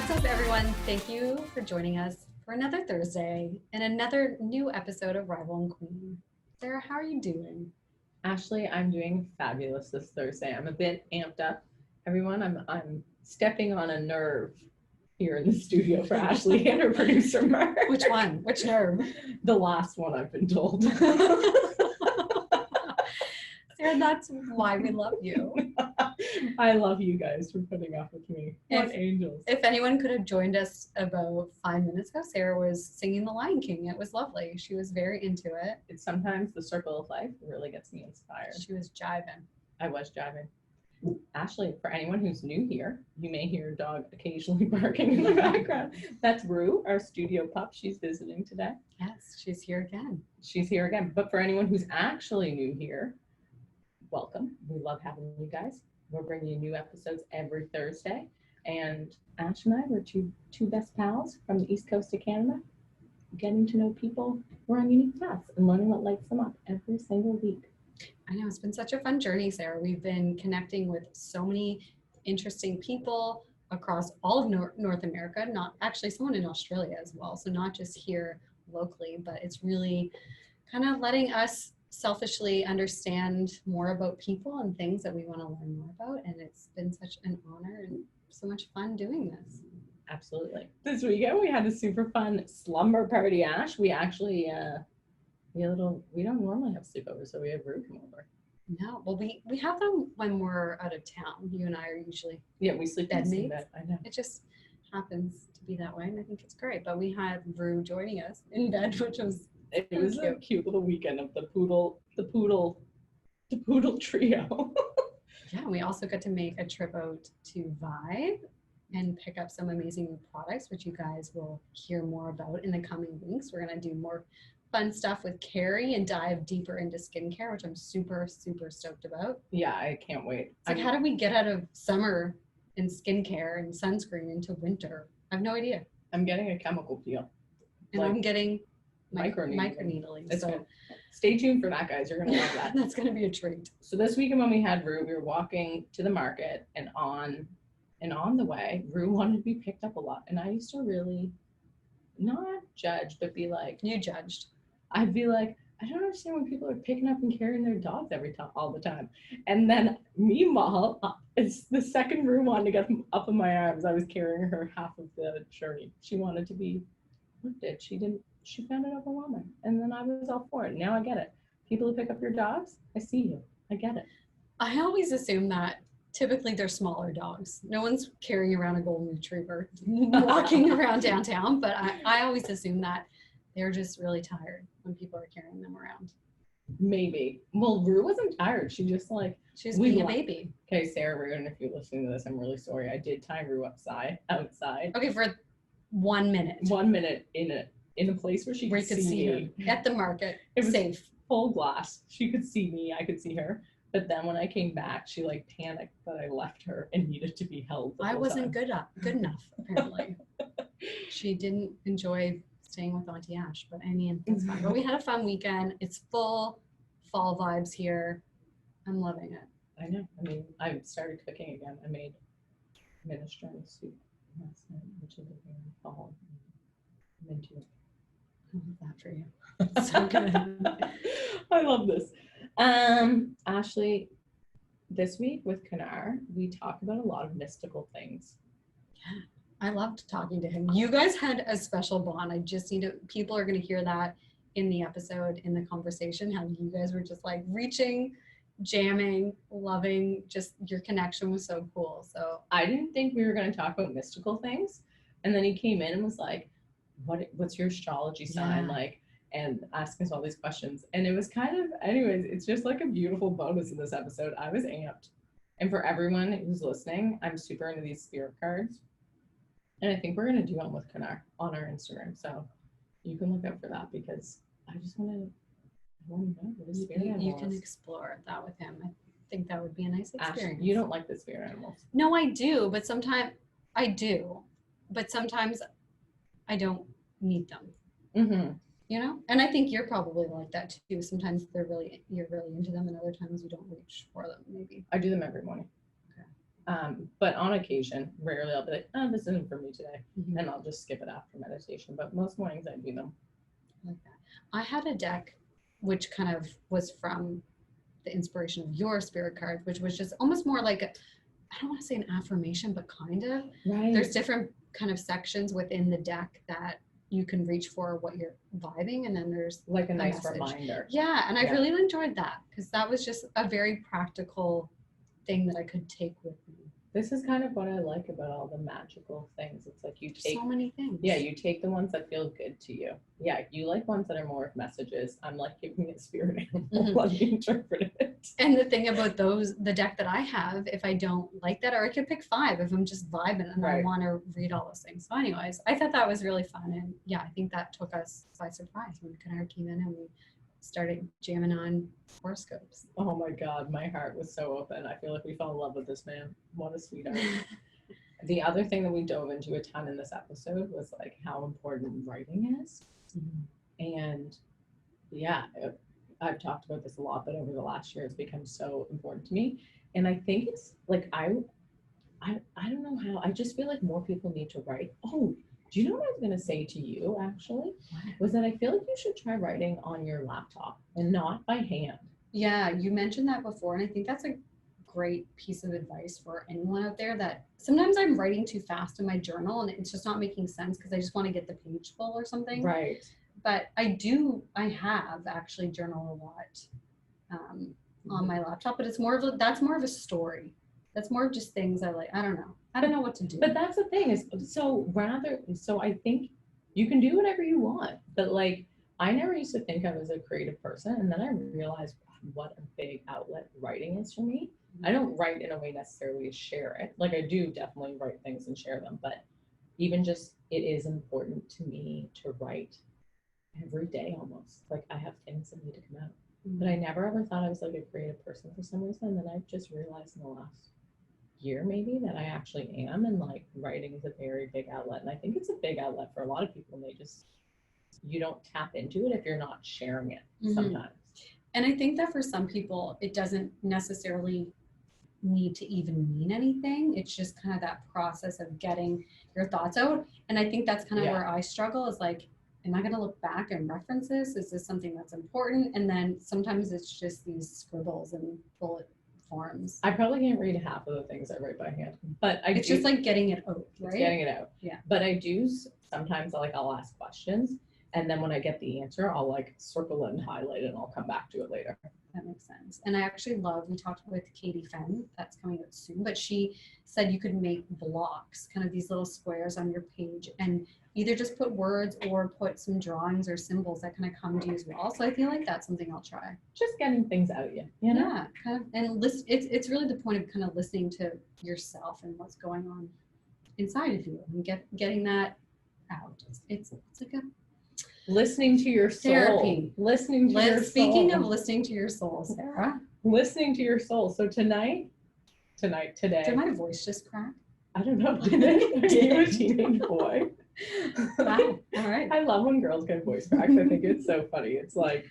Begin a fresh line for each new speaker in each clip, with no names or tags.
What's up, everyone? Thank you for joining us for another Thursday and another new episode of Rival and Queen. Sarah, how are you doing?
Ashley, I'm doing fabulous this Thursday. I'm a bit amped up. Everyone, I'm stepping on a nerve here in the studio for Ashley and her producer Mark.
Which one? Which nerve?
The last one, I've been told.
Sarah, that's why we love you.
I love you guys for putting up with me. What angels.
If anyone could have joined us about 5 minutes ago, Sarah was singing The Lion King. It was lovely. She was very into it.
It's sometimes the circle of life really gets me inspired.
She was jiving.
I was jiving. Ashley, for anyone who's new here, you may hear a dog occasionally barking in the background. That's Rue, our studio pup. She's visiting today.
Yes, she's here again.
She's here again. But for anyone who's actually new here, welcome. We love having you guys. We're bringing you new episodes every Thursday. And Ash and I were two best pals from the East Coast of Canada, getting to know people who are on unique paths and learning what lights them up every single week.
I know, it's been such a fun journey, Sarah. We've been connecting with so many interesting people across all of North America, not actually someone in Australia as well. So not just here locally, but it's really kind of letting us selfishly understand more about people and things that we want to learn more about. And it's been such an honor and so much fun doing this.
Absolutely. This weekend we had a super fun slumber party, Ash. We actually we don't normally have sleepovers, so we have Rue come over.
No, well we have them when we're out of town. You and I are usually
we sleep in the same bed. I know.
It just happens to be that way, and I think it's great. But we had Rue joining us in bed, which was
a cute little weekend of the poodle trio.
Yeah, we also got to make a trip out to Vibe and pick up some amazing new products, which you guys will hear more about in the coming weeks. We're going to do more fun stuff with Carrie and dive deeper into skincare, which I'm super, super stoked about.
Yeah, I can't wait.
It's like, how do we get out of summer and skincare and sunscreen into winter? I have no idea.
I'm getting a chemical peel.
And I'm getting
microneedling.
So
good. Stay tuned for that, guys. You're going to love that.
That's going to be a treat.
So this weekend when we had Rue, we were walking to the market, and on the way, Rue wanted to be picked up a lot. And I used to really not judge, but be like...
You judged.
I'd be like, I don't understand when people are picking up and carrying their dogs all the time. And then meanwhile, it's the second Rue wanted to get up in my arms. I was carrying her half of the journey. She wanted to be lifted. She found it overwhelming. And then I was all for it. Now I get it. People who pick up your dogs, I see you. I get it.
I always assume that typically they're smaller dogs. No one's carrying around a golden retriever walking around downtown, but I always assume that they're just really tired when people are carrying them around.
Maybe. Well, Rue wasn't tired. She just
she's being a baby.
Okay, Sarah Rue, if you're listening to this, I'm really sorry. I did tie Rue outside.
Okay, for 1 minute.
1 minute in a place where she could see me.
At the market.
It was
safe.
Full glass. She could see me. I could see her. But then when I came back, she panicked that I left her and needed to be held.
I wasn't good enough, apparently. She didn't enjoy staying with Auntie Ash, but I mean, that's fine. But we had a fun weekend. It's full fall vibes here. I'm loving it.
I know. I mean, I started cooking again. I made minestrone soup last night, which is a very fall. I'm into it.
I love that for you. It's so good.
I love this. Ashley, this week with Kanaar, we talk about a lot of mystical things.
Yeah. I loved talking to him. You guys had a special bond. I just need to, people are going to hear that in the episode, in the conversation, how you guys were just reaching, jamming, loving, just your connection was so cool. So
I didn't think we were going to talk about mystical things. And then he came in and was like, what's your astrology sign like? And asking us all these questions. And it was kind of, anyways, it's just a beautiful bonus in this episode. I was amped. And for everyone who's listening, I'm super into these spirit cards. And I think we're going to do one with Kanaar on our Instagram. So you can look out for that because I just want to know what his spirit animal is.
You can explore that with him. I think that would be a nice experience.
Ash, you don't like the spirit animals.
No, I do. But sometimes I do. But sometimes I don't meet them.
Mm-hmm.
You know? And I think you're probably like that too. Sometimes you're really into them and other times you don't reach for them maybe.
I do them every morning.
Okay.
But on occasion, rarely I'll be like, oh, this isn't for me today.
Mhm.
And I'll just skip it after meditation. But most mornings I do them.
I like that. I had a deck which kind of was from the inspiration of your spirit cards, which was just almost more like I don't want to say an affirmation, but kind of.
Right.
There's different kind of sections within the deck that you can reach for what you're vibing, and then there's
like a nice
message.
Reminder.
Yeah, and I really enjoyed that because that was just a very practical thing that I could take with me.
This is kind of what I like about all the magical things. It's like you take
so many things.
Yeah, you take the ones that feel good to you. Yeah, you like ones that are more of messages. I'm like giving it spirit animal. Let me interpret it.
And the thing about the deck that I have, if I don't like that, or I could pick 5 if I'm just vibing and I want to read all those things. So anyways, I thought that was really fun. And yeah, I think that took us by surprise when Kanaar came in and we started jamming on horoscopes.
Oh my God, my heart was so open. I feel like we fell in love with this man. What a sweetheart. The other thing that we dove into a ton in this episode was like how important writing is. And yeah, I've talked about this a lot, but over the last year it's become so important to me. And I think it's like I don't know how, I just feel like more people need to write. Oh, do you know what I was going to say to you actually? Was that I feel like you should try writing on your laptop and not by hand.
Yeah, you mentioned that before, and I think that's a great piece of advice for anyone out there that sometimes I'm writing too fast in my journal and it's just not making sense because I just want to get the page full or something.
Right.
But I have actually journaled a lot on my laptop, but that's more of a story. That's more of just things I like. I don't know what to do.
But that's the thing is, so I think you can do whatever you want, but like, I never used to think I was a creative person. And then I realized what a big outlet writing is for me. I don't write in a way necessarily to share it. Like I do definitely write things and share them, but even just, it is important to me to write every day almost. Like I have things that need to come out. But I never ever thought I was like a creative person for some reason. And then I've just realized in the last year maybe that I actually am, and like writing is a very big outlet. And I think it's a big outlet for a lot of people, and you don't tap into it if you're not sharing it sometimes.
And I think that for some people it doesn't necessarily need to even mean anything. It's just kind of that process of getting your thoughts out. And I think that's kind of where I struggle is like, am I going to look back and reference this? Is this something that's important? And then sometimes it's just these scribbles and bullet forms.
I probably can't read half of the things I write by hand, but
it's just like getting it out, right?
It's getting it out.
Yeah.
But I do sometimes I'll ask questions, and then when I get the answer, I'll like circle it and highlight it, and I'll come back to it later.
That makes sense. And I actually we talked with Katie Fenn, that's coming out soon, but she said you could make blocks, kind of these little squares on your page, and either just put words or put some drawings or symbols that kind of come to you as well. So I feel like that's something I'll try.
Just getting things out, you know?
Yeah, kind of, and it's really the point of kind of listening to yourself and what's going on inside of you and getting that out. It's like a
listening to your soul.
Therapy.
Listening to your soul.
Speaking of listening to your soul, Sarah.
Listening to your soul. So today.
Did my voice just crack?
I don't know. Did it? Are you a teenage boy?
Wow. All right.
I love when girls get voice cracks. I think it's so funny. It's like,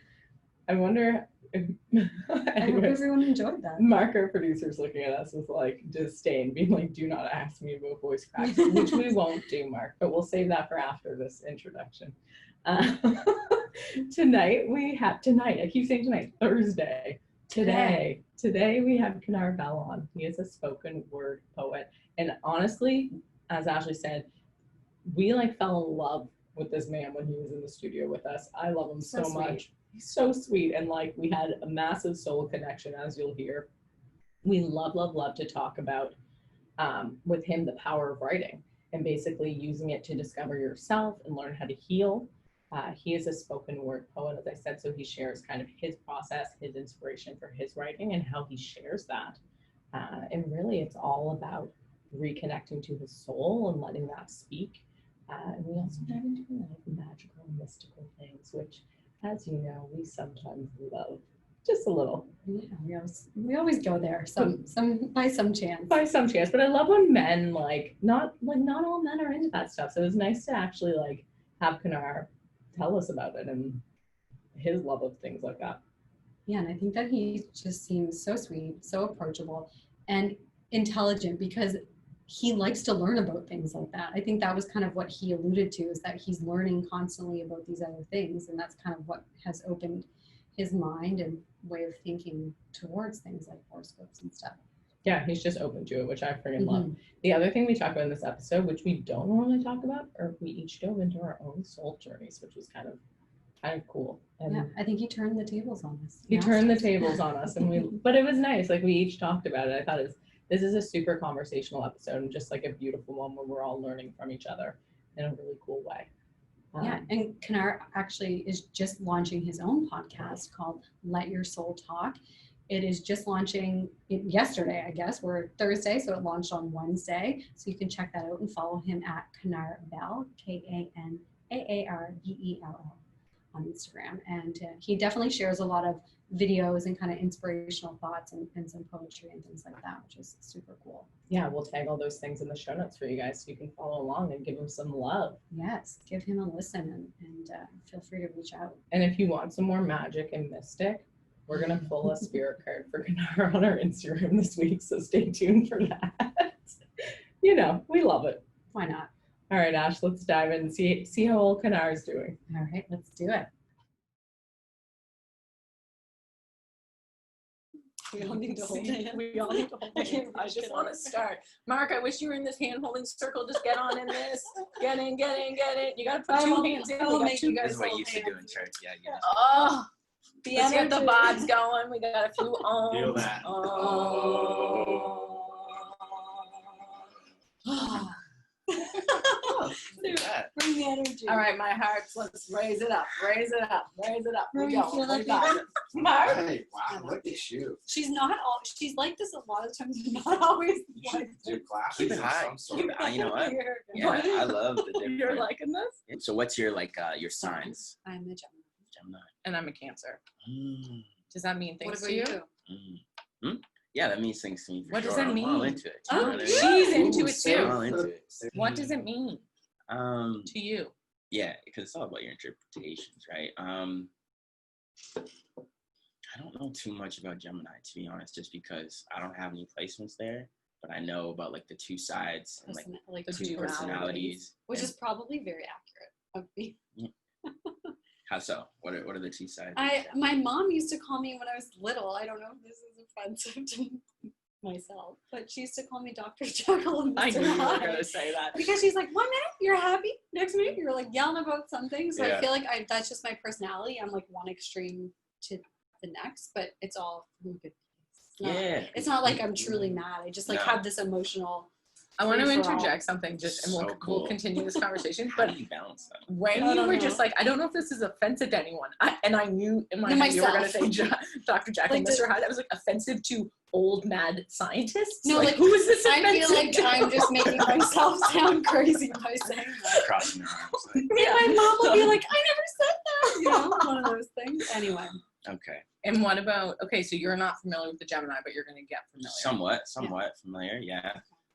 I wonder if
I hope everyone enjoyed that.
Mark, our producer's looking at us with like disdain, being like, do not ask me about voice cracks, which we won't do, Mark, but we'll save that for after this introduction. Tonight, I keep saying tonight, Thursday. Today we have Kanaar Bell on. He is a spoken word poet. And honestly, as Ashley said, we like fell in love with this man when he was in the studio with us. I love him so much. He's so sweet. And like, we had a massive soul connection, as you'll hear. We love to talk about with him the power of writing and basically using it to discover yourself and learn how to heal. He is a spoken word poet, as I said, so he shares kind of his process, his inspiration for his writing and how he shares that. And really it's all about reconnecting to his soul and letting that speak. And we also dive into a lot of magical and mystical things, which, as you know, we sometimes love. Just a little.
Yeah, we always go there. By some chance.
By some chance. But I love when men not all men are into that stuff. So it was nice to actually like have Kanaar tell us about it and his love of things like that.
Yeah, and I think that he just seems so sweet, so approachable. And intelligent because he likes to learn about things like that. I think that was kind of what he alluded to, is that he's learning constantly about these other things. And that's kind of what has opened his mind and way of thinking towards things like horoscopes and stuff.
Yeah, he's just open to it, which I freaking love. The other thing we talk about in this episode, which we don't normally talk about, or we each dove into our own soul journeys, which was kind of cool. And
yeah, I think he turned the tables on us.
He turned the tables on us, and but it was nice. Like, we each talked about it. I thought this is a super conversational episode, and just like a beautiful one where we're all learning from each other in a really cool way.
Yeah, and Kanaar actually is just launching his own podcast called Let Your SOULTALK. It is just launching yesterday, I guess. We're Thursday, so it launched on Wednesday. So you can check that out and follow him at Kanaar Bell, KanaarBell on Instagram. And he definitely shares a lot of videos and kind of inspirational thoughts and some poetry and things like that, which is super cool.
Yeah, we'll tag all those things in the show notes for you guys so you can follow along and give him some love.
Yes, give him a listen and feel free to reach out.
And if you want some more magic and mystic, we're going to pull a spirit card for Kanaar on our Instagram this week, so stay tuned for that. You know, we love it.
Why not?
All right, Ash, let's dive in and see how old Kanaar is doing.
All right, let's do it. We all need to hold hands.
We all need to hold hands. I just want to start. Mark, I wish you were in this hand-holding circle. Just get on in this. Get in. You got to put two hands in.
This is what you used to do in church. Yeah.
Oh, let's get the vibes going. We got a few ohms.
Feel that.
Bring the energy.
All right, my hearts, let's raise it up. We go.
Feel
Mark.
Hey, wow, look at you.
She's like this a lot of times, but not always.
You should do classes.
Keep it
of
high.
some sort.
You know what? Yeah, I love the different.
You're liking this?
So what's your your signs?
I'm a
Gemini.
And I'm a Cancer.
Mm,
Does that mean things
What
to you?
about you?
Yeah, that means things to me for
What
sure.
does that
I'm all
mean?
into it.
Oh,
You know what I mean?
she's into it
Say
too.
I'm all into it.
What does it mean
Um,
to you?
yeah, because it's all about your interpretations, right? I don't know too much about Gemini, to be honest, just because I don't have any placements there. But I know about the two sides and
Like
the
two
two
personalities.
which
and
is probably very accurate of me.
how so? What are the two sides?
My mom used to call me when I was little. I don't know if this is offensive to myself, but she used to call me Dr. Jekyll and
I
Mr.
knew you were
Hyde.
going to say that.
Because she's like, 1 minute you're happy, next minute you're like yelling about something. So
Yeah.
I feel like that's just my personality. I'm like one extreme to the next, but it's all from a good place. It's not like I'm truly mad. I just
No.
have this emotional.
I want to
free-for-all.
interject something and
So
we'll
cool.
continue this conversation.
How
But
do you balance that?
when
I
you
don't
were
know.
just like, I don't know if this is offensive to anyone. I knew in my head you were going to say Dr. Jekyll and Mr. Hyde. I was like, offensive to old mad scientists?
No, like,
who is this
I
offensive
feel like
to?
I'm just making myself sound crazy by saying that.
Crossing your arms.
And my mom will be like, I never said that. You know, one of those things. Anyway.
Okay.
And what about, okay, so you're not familiar with the Gemini, but you're going to get familiar.
Somewhat familiar, yeah.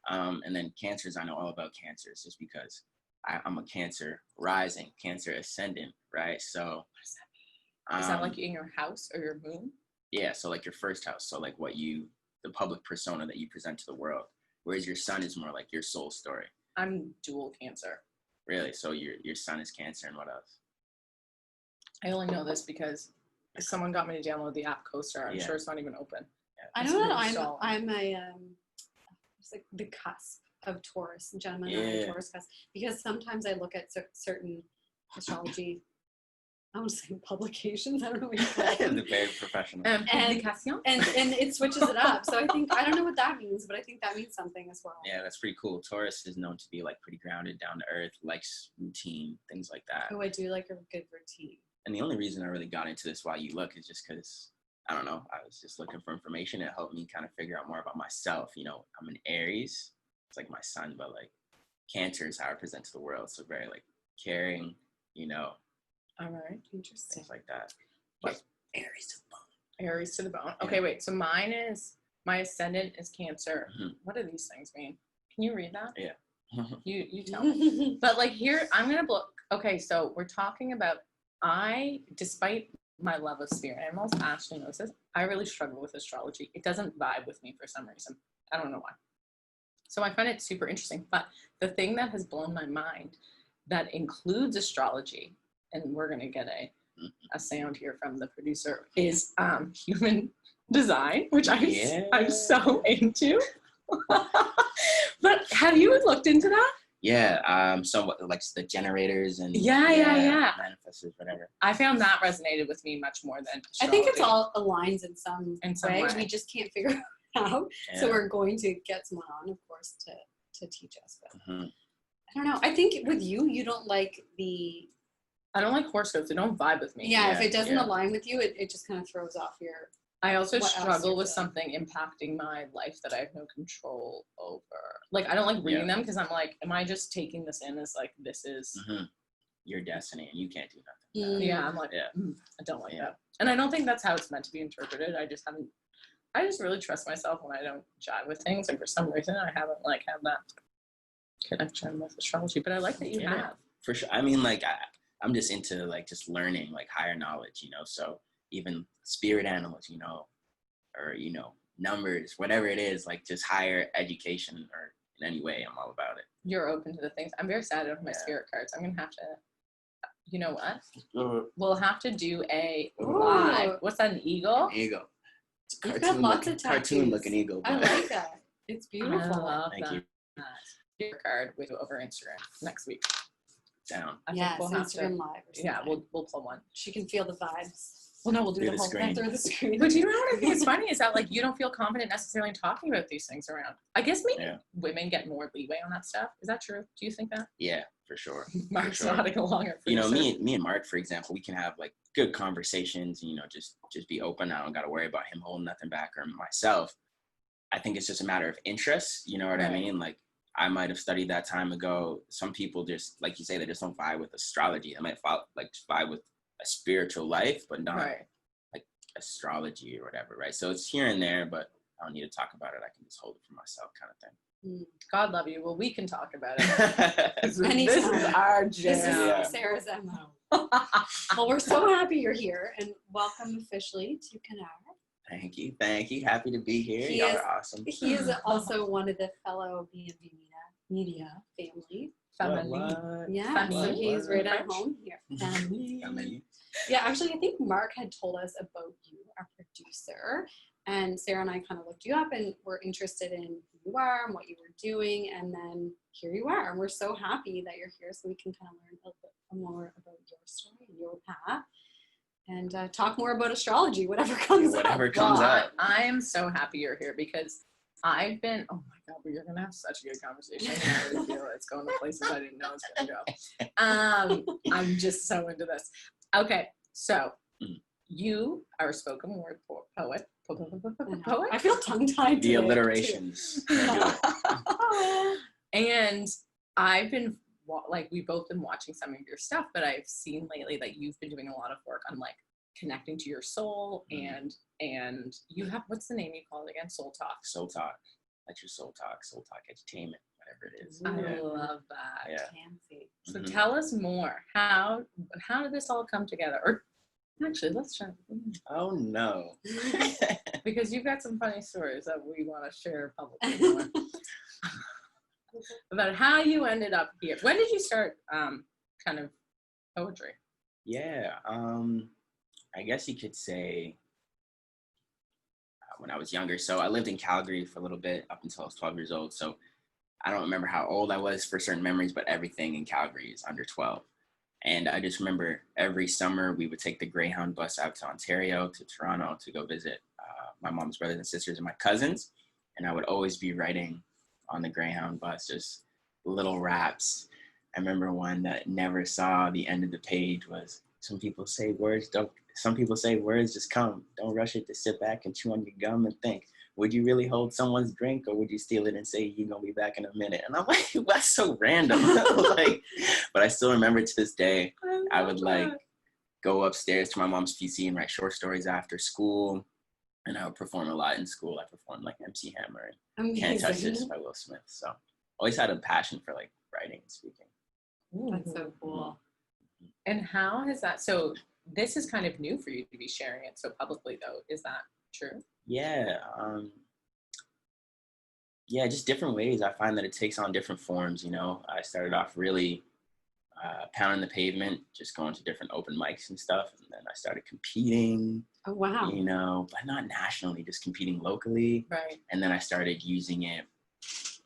And then Cancers, I know all about Cancers just because I'm a Cancer rising, Cancer ascendant, right? So
What does that mean? Is that like in your house or your moon?
yeah, so your first house, so the public persona that you present to the world, whereas your sun is more like your soul story.
I'm dual Cancer.
Really? So your sun is Cancer, and what else?
I only know this because someone got me to download the app CoStar. I'm
Yeah.
sure it's not even open.
Yeah.
I
It's
know that
really solid.
I'm it's like the cusp of Taurus, Gemini and
Yeah.
Taurus cusp, because sometimes I look at certain astrology, I want to say publications, I don't know what you call them.
The very professional.
And-
Publication?
and it switches it up. So I don't know what that means, but I think that means something as well.
Yeah, that's pretty cool. Taurus is known to be pretty grounded, down to earth, likes routine, things like that.
Oh, I do like a good routine.
And the only reason I really got into this while you look is just because, I don't know, I was just looking for information. It helped me kind of figure out more about myself. You know, I'm an Aries. It's like my sun, but Cancer is how I present to the world. So very caring,
All right.
Interesting.
things like that. But
Aries to the bone.
Aries to the bone.
Yeah.
Okay, wait. So my ascendant is Cancer.
Mhm.
What do these things mean? Can you read that?
Yeah.
You tell me. But here, I'm going to look. Okay, so we're talking about, despite my love of spirit animals, Ashley knows this, I really struggle with astrology. It doesn't vibe with me for some reason. I don't know why. So I find it super interesting. But the thing that has blown my mind that includes astrology, and we're going to get a sound here from the producer, is human design, which I'm so into. But have you looked into that?
Yeah, so like the generators and
Yeah.
manifestors, whatever.
I found that resonated with me much more than astrology.
I think it's all aligns in some way.
way.
We just can't figure it out.
Yeah.
So we're going to get someone on, of course, to teach us. But
Mm-hmm.
I don't know. I think with you don't like the.
I don't like horoscopes. They don't vibe with me.
Yeah, if it doesn't align with you, it just kind of throws off your.
I also
what else
struggle
you're
with
feeling.
something impacting my life that I have no control over. Like, I don't like reading them because I'm like, am I just taking this in as like, this is.
Mm-hmm. Your destiny and you can't do nothing.
Yeah, I'm like, I don't like that. And I don't think that's how it's meant to be interpreted. I just really trust myself when I don't jive with things. And for some reason, I haven't like had that connection with astrology, but I like that you have.
For sure. I mean, like, I'm just into like just learning like higher knowledge, you know, so even spirit animals, you know, or, you know, numbers, whatever it is, like just higher education or in any way, I'm all about it.
You're open to the things. I'm very sad I don't have my spirit cards. I'm going to have to, you know what? We'll have to do a live. What's that, an eagle?
An eagle. It's a
You've got lots of
cartoon looking eagle.
I like that. It's beautiful.
I love
Thank
that.
you.
Spirit card with over Instagram next week.
Down.
I
Yes,
think we'll have
Instagram
to,
Live or something.
yeah, we'll pull one.
She can feel the vibes.
Well, no, we'll do
Through
the
the
whole
screen.
thing.
Through the screen.
But you know what I think is funny is that like you don't feel confident necessarily in talking about these things around. I guess maybe women get more leeway on that stuff. Is that true? Do you think that?
Yeah, for sure.
Mark's nodding along.
You know, me and Mark, for example, we can have like good conversations. You know, just be open. I don't got to worry about him holding nothing back or myself. I think it's just a matter of interest. You know what I mean? Like I might have studied that time ago. Some people just, like you say, they just don't vibe with astrology. They might vibe with a spiritual life, but not like astrology or whatever, right? So it's here and there, but I don't need to talk about it. I can just hold it for myself, kind of thing.
God love you. Well, we can talk about it. This is our jam.
This is Sarah's MO. Well, we're so happy you're here, and welcome officially to Kanaar.
Thank you. Happy to be here. Y'all are awesome.
He is also one of the fellow B&B Media family.
Family.
Yeah, so he's right at home here.
Family.
Yeah, actually, I think Mark had told us about you, our producer, and Sarah and I kind of looked you up and were interested in who you are and what you were doing, and then here you are. And we're so happy that you're here so we can kind of learn a little bit more about your story and your path. And talk more about astrology, whatever comes up.
I am so happy you're here because I've been, oh my God, you're going to have such a good conversation. I already feel it's going to places I didn't know it's going to go. I'm just so into this. Okay, so you are a spoken word poet.
I feel tongue-tied.
The alliterations.
And I've been, like, we've both been watching some of your stuff, but I've seen lately that you've been doing a lot of work on like connecting to your soul and you have, what's the name you call it again? Soul Talk.
Let your soul talk entertainment, whatever it is.
I love that.
Yeah.
Fancy.
So tell us more. How did this all come together? Or actually, let's try.
Oh no.
Because you've got some funny stories that we want to share publicly more. About how you ended up here. When did you start kind of poetry?
Yeah, I guess you could say when I was younger. So I lived in Calgary for a little bit up until I was 12 years old. So I don't remember how old I was for certain memories, but everything in Calgary is under 12. And I just remember every summer we would take the Greyhound bus out to Ontario, to Toronto, to go visit my mom's brothers and sisters and my cousins. And I would always be writing on the Greyhound bus, just little raps. I remember one that never saw the end of the page was, some people say words just come. Don't rush it to sit back and chew on your gum and think, would you really hold someone's drink or would you steal it and say you're gonna be back in a minute? And I'm like, that's so random. But I still remember to this day, I would like go upstairs to my mom's PC and write short stories after school. And I would perform a lot in school. I performed like MC Hammer and Can't Touch This by Will Smith. So always had a passion for like writing and speaking.
That's so cool.
And how has that, so this is kind of new for you to be sharing it so publicly though. Is that true?
Yeah. yeah, just different ways. I find that it takes on different forms. I started off really pounding the pavement, just going to different open mics and stuff. And then I started competing,
Oh, wow.
but not nationally, just competing locally.
Right.
And then I started using it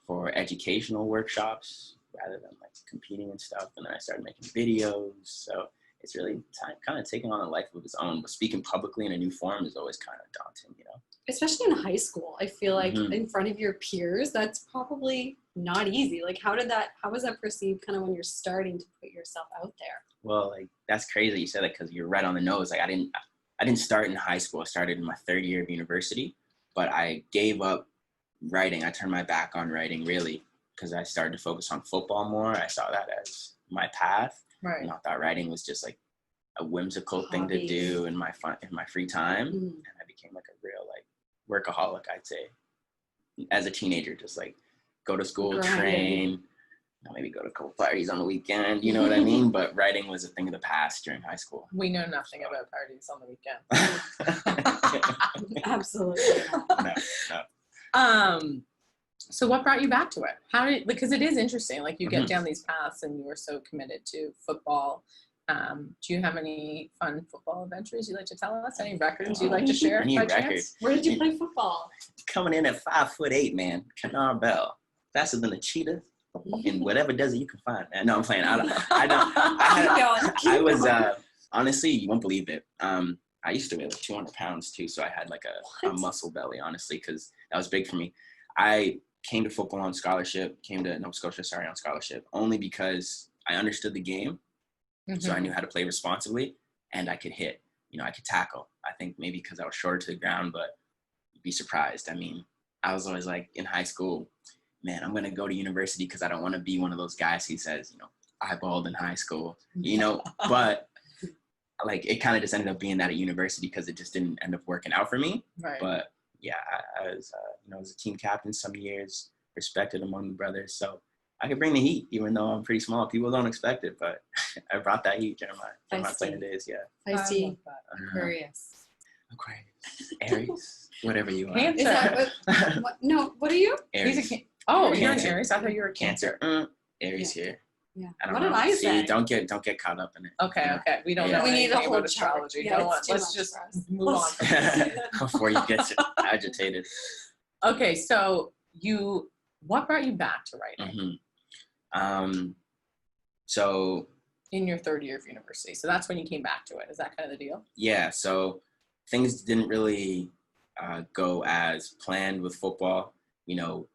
for educational workshops rather than like competing and stuff. And then I started making videos. So it's really kind of taking on a life of its own. But speaking publicly in a new form is always kind of daunting.
Especially in high school, I feel like
Mhm.
in front of your peers, that's probably not easy. Like, how was that perceived kind of when you're starting to put yourself out there?
Well, like that's crazy you said that because you're right on the nose. Like I didn't start in high school. I started in my third year of university, but I gave up writing. I turned my back on writing really because I started to focus on football more. I saw that as my path.
Right.
And I thought writing was just like a whimsical thing to
Hobby.
do in my free time.
Mm.
And I became like a real like workaholic, I'd say. As a teenager, just like go to school,
Grinding.
train, maybe go to a couple parties on the weekend, you know what I mean? But writing was a thing of the past during high school.
We know nothing about parties on the weekend.
Absolutely.
No.
So what brought you back to it? Because it is interesting, like you get
Mhm.
down these paths and you were so committed to football. Do you have any fun football adventures you'd like to tell us? Any records you'd like to share?
Any
by
record?
chance?
Where did you play football?
Coming in at 5'8", man, Kanaar Bell, faster than a cheetah in whatever desert you can find. Man. No, I'm playing. I don't. I was honestly, you won't believe it. I used to weigh like 200 pounds too, so I had like a muscle belly, honestly, because that was big for me. I came to football on scholarship, came to Nova Scotia, on scholarship, only because I understood the game.
Mm-hmm.
So I knew how to play responsibly and I could hit, I could tackle. I think maybe because I was shorter to the ground, but you'd be surprised. I mean, I was always like in high school, man, I'm going to go to university because I don't want to be one of those guys who says, I balled in high school, but like it kind of just ended up being that at university because it just didn't end up working out for me.
Right.
But yeah, I was, I was a team captain some years, respected among the brothers. So I could bring the heat, even though I'm pretty small. People don't expect it, but I brought that heat during my playing days. Yeah.
Feisty,
Aquarius.
Aries, whatever you are.
Cancer.
Is that what? No, what are you?
Aries.
You're an
Cancer.
Aries. I thought you were a Cancer.
Aries here.
Yeah.
I don't
What
know.
did I
See,
say?
don't get caught up in it.
Okay. We don't
Yeah.
know
We need a
anything
whole
about astrology.
chart. Yeah, it's too
Let's
much
just
for us.
move on.
Before you get agitated.
Okay, so what brought you back to writing?
So
in your third year of university. So that's when you came back to it. Is that kind of the deal?
Yeah. So things didn't really go as planned with football. No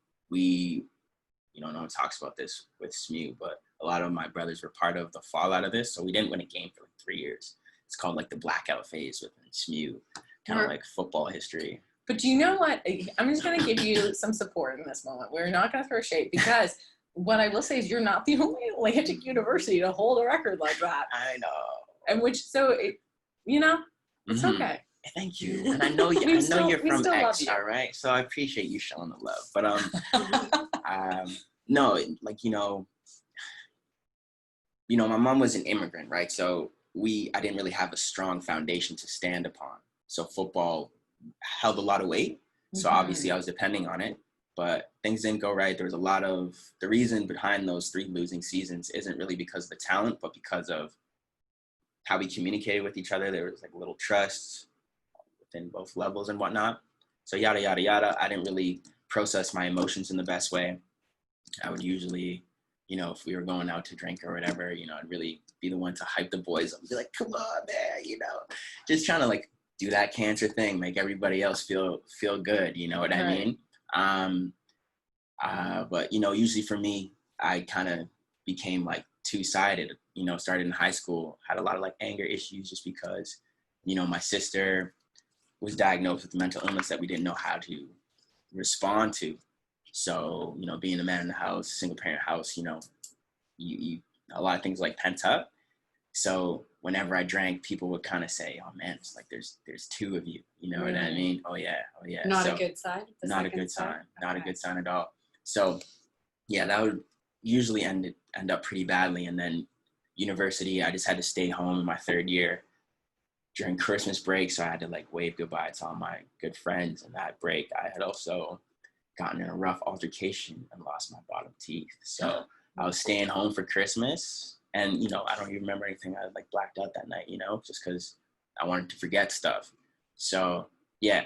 one talks about this with SMU, but a lot of my brothers were part of the fallout of this. So we didn't win a game for like 3 years. It's called like the blackout phase within SMU, kind of like football history.
But do you know what? I'm just going to give you some support in this moment. We're not going to throw shade because what I will say is you're not the only Atlantic University to hold a record like that.
I know.
And it's okay.
Thank you. And I know you're from X, all right? So I appreciate you showing the love. But no, like my mom was an immigrant, right? So I didn't really have a strong foundation to stand upon. So football held a lot of weight. So obviously I was depending on it, but things didn't go right. There was a lot of the reason behind those 3 losing seasons isn't really because of the talent, but because of how we communicated with each other. There was like a little trust within both levels and whatnot. So yada, yada, yada. I didn't really process my emotions in the best way. I would usually, if we were going out to drink or whatever, I'd really be the one to hype the boys up and be like, come on, man, just trying to like do that Cancer thing, make everybody else feel good. You know what I mean? But, usually for me, I kind of became like two-sided, started in high school, had a lot of like anger issues just because, my sister was diagnosed with a mental illness that we didn't know how to respond to. So, being a man in the house, single parent house, you a lot of things like pent up. So whenever I drank, people would kind of say, "Oh man, it's like there's 2 of you." You know what I mean? Oh yeah.
Not a good sign.
Not a good sign. Not a good sign at all. So yeah, that would usually end up pretty badly. And then university, I just had to stay home in my third year during Christmas break. So I had to like wave goodbye to all my good friends. And that break, I had also gotten in a rough altercation and lost my bottom teeth. So I was staying home for Christmas, and, you know, I don't even remember anything. I like blacked out that night, you know, just because I wanted to forget stuff. So yeah,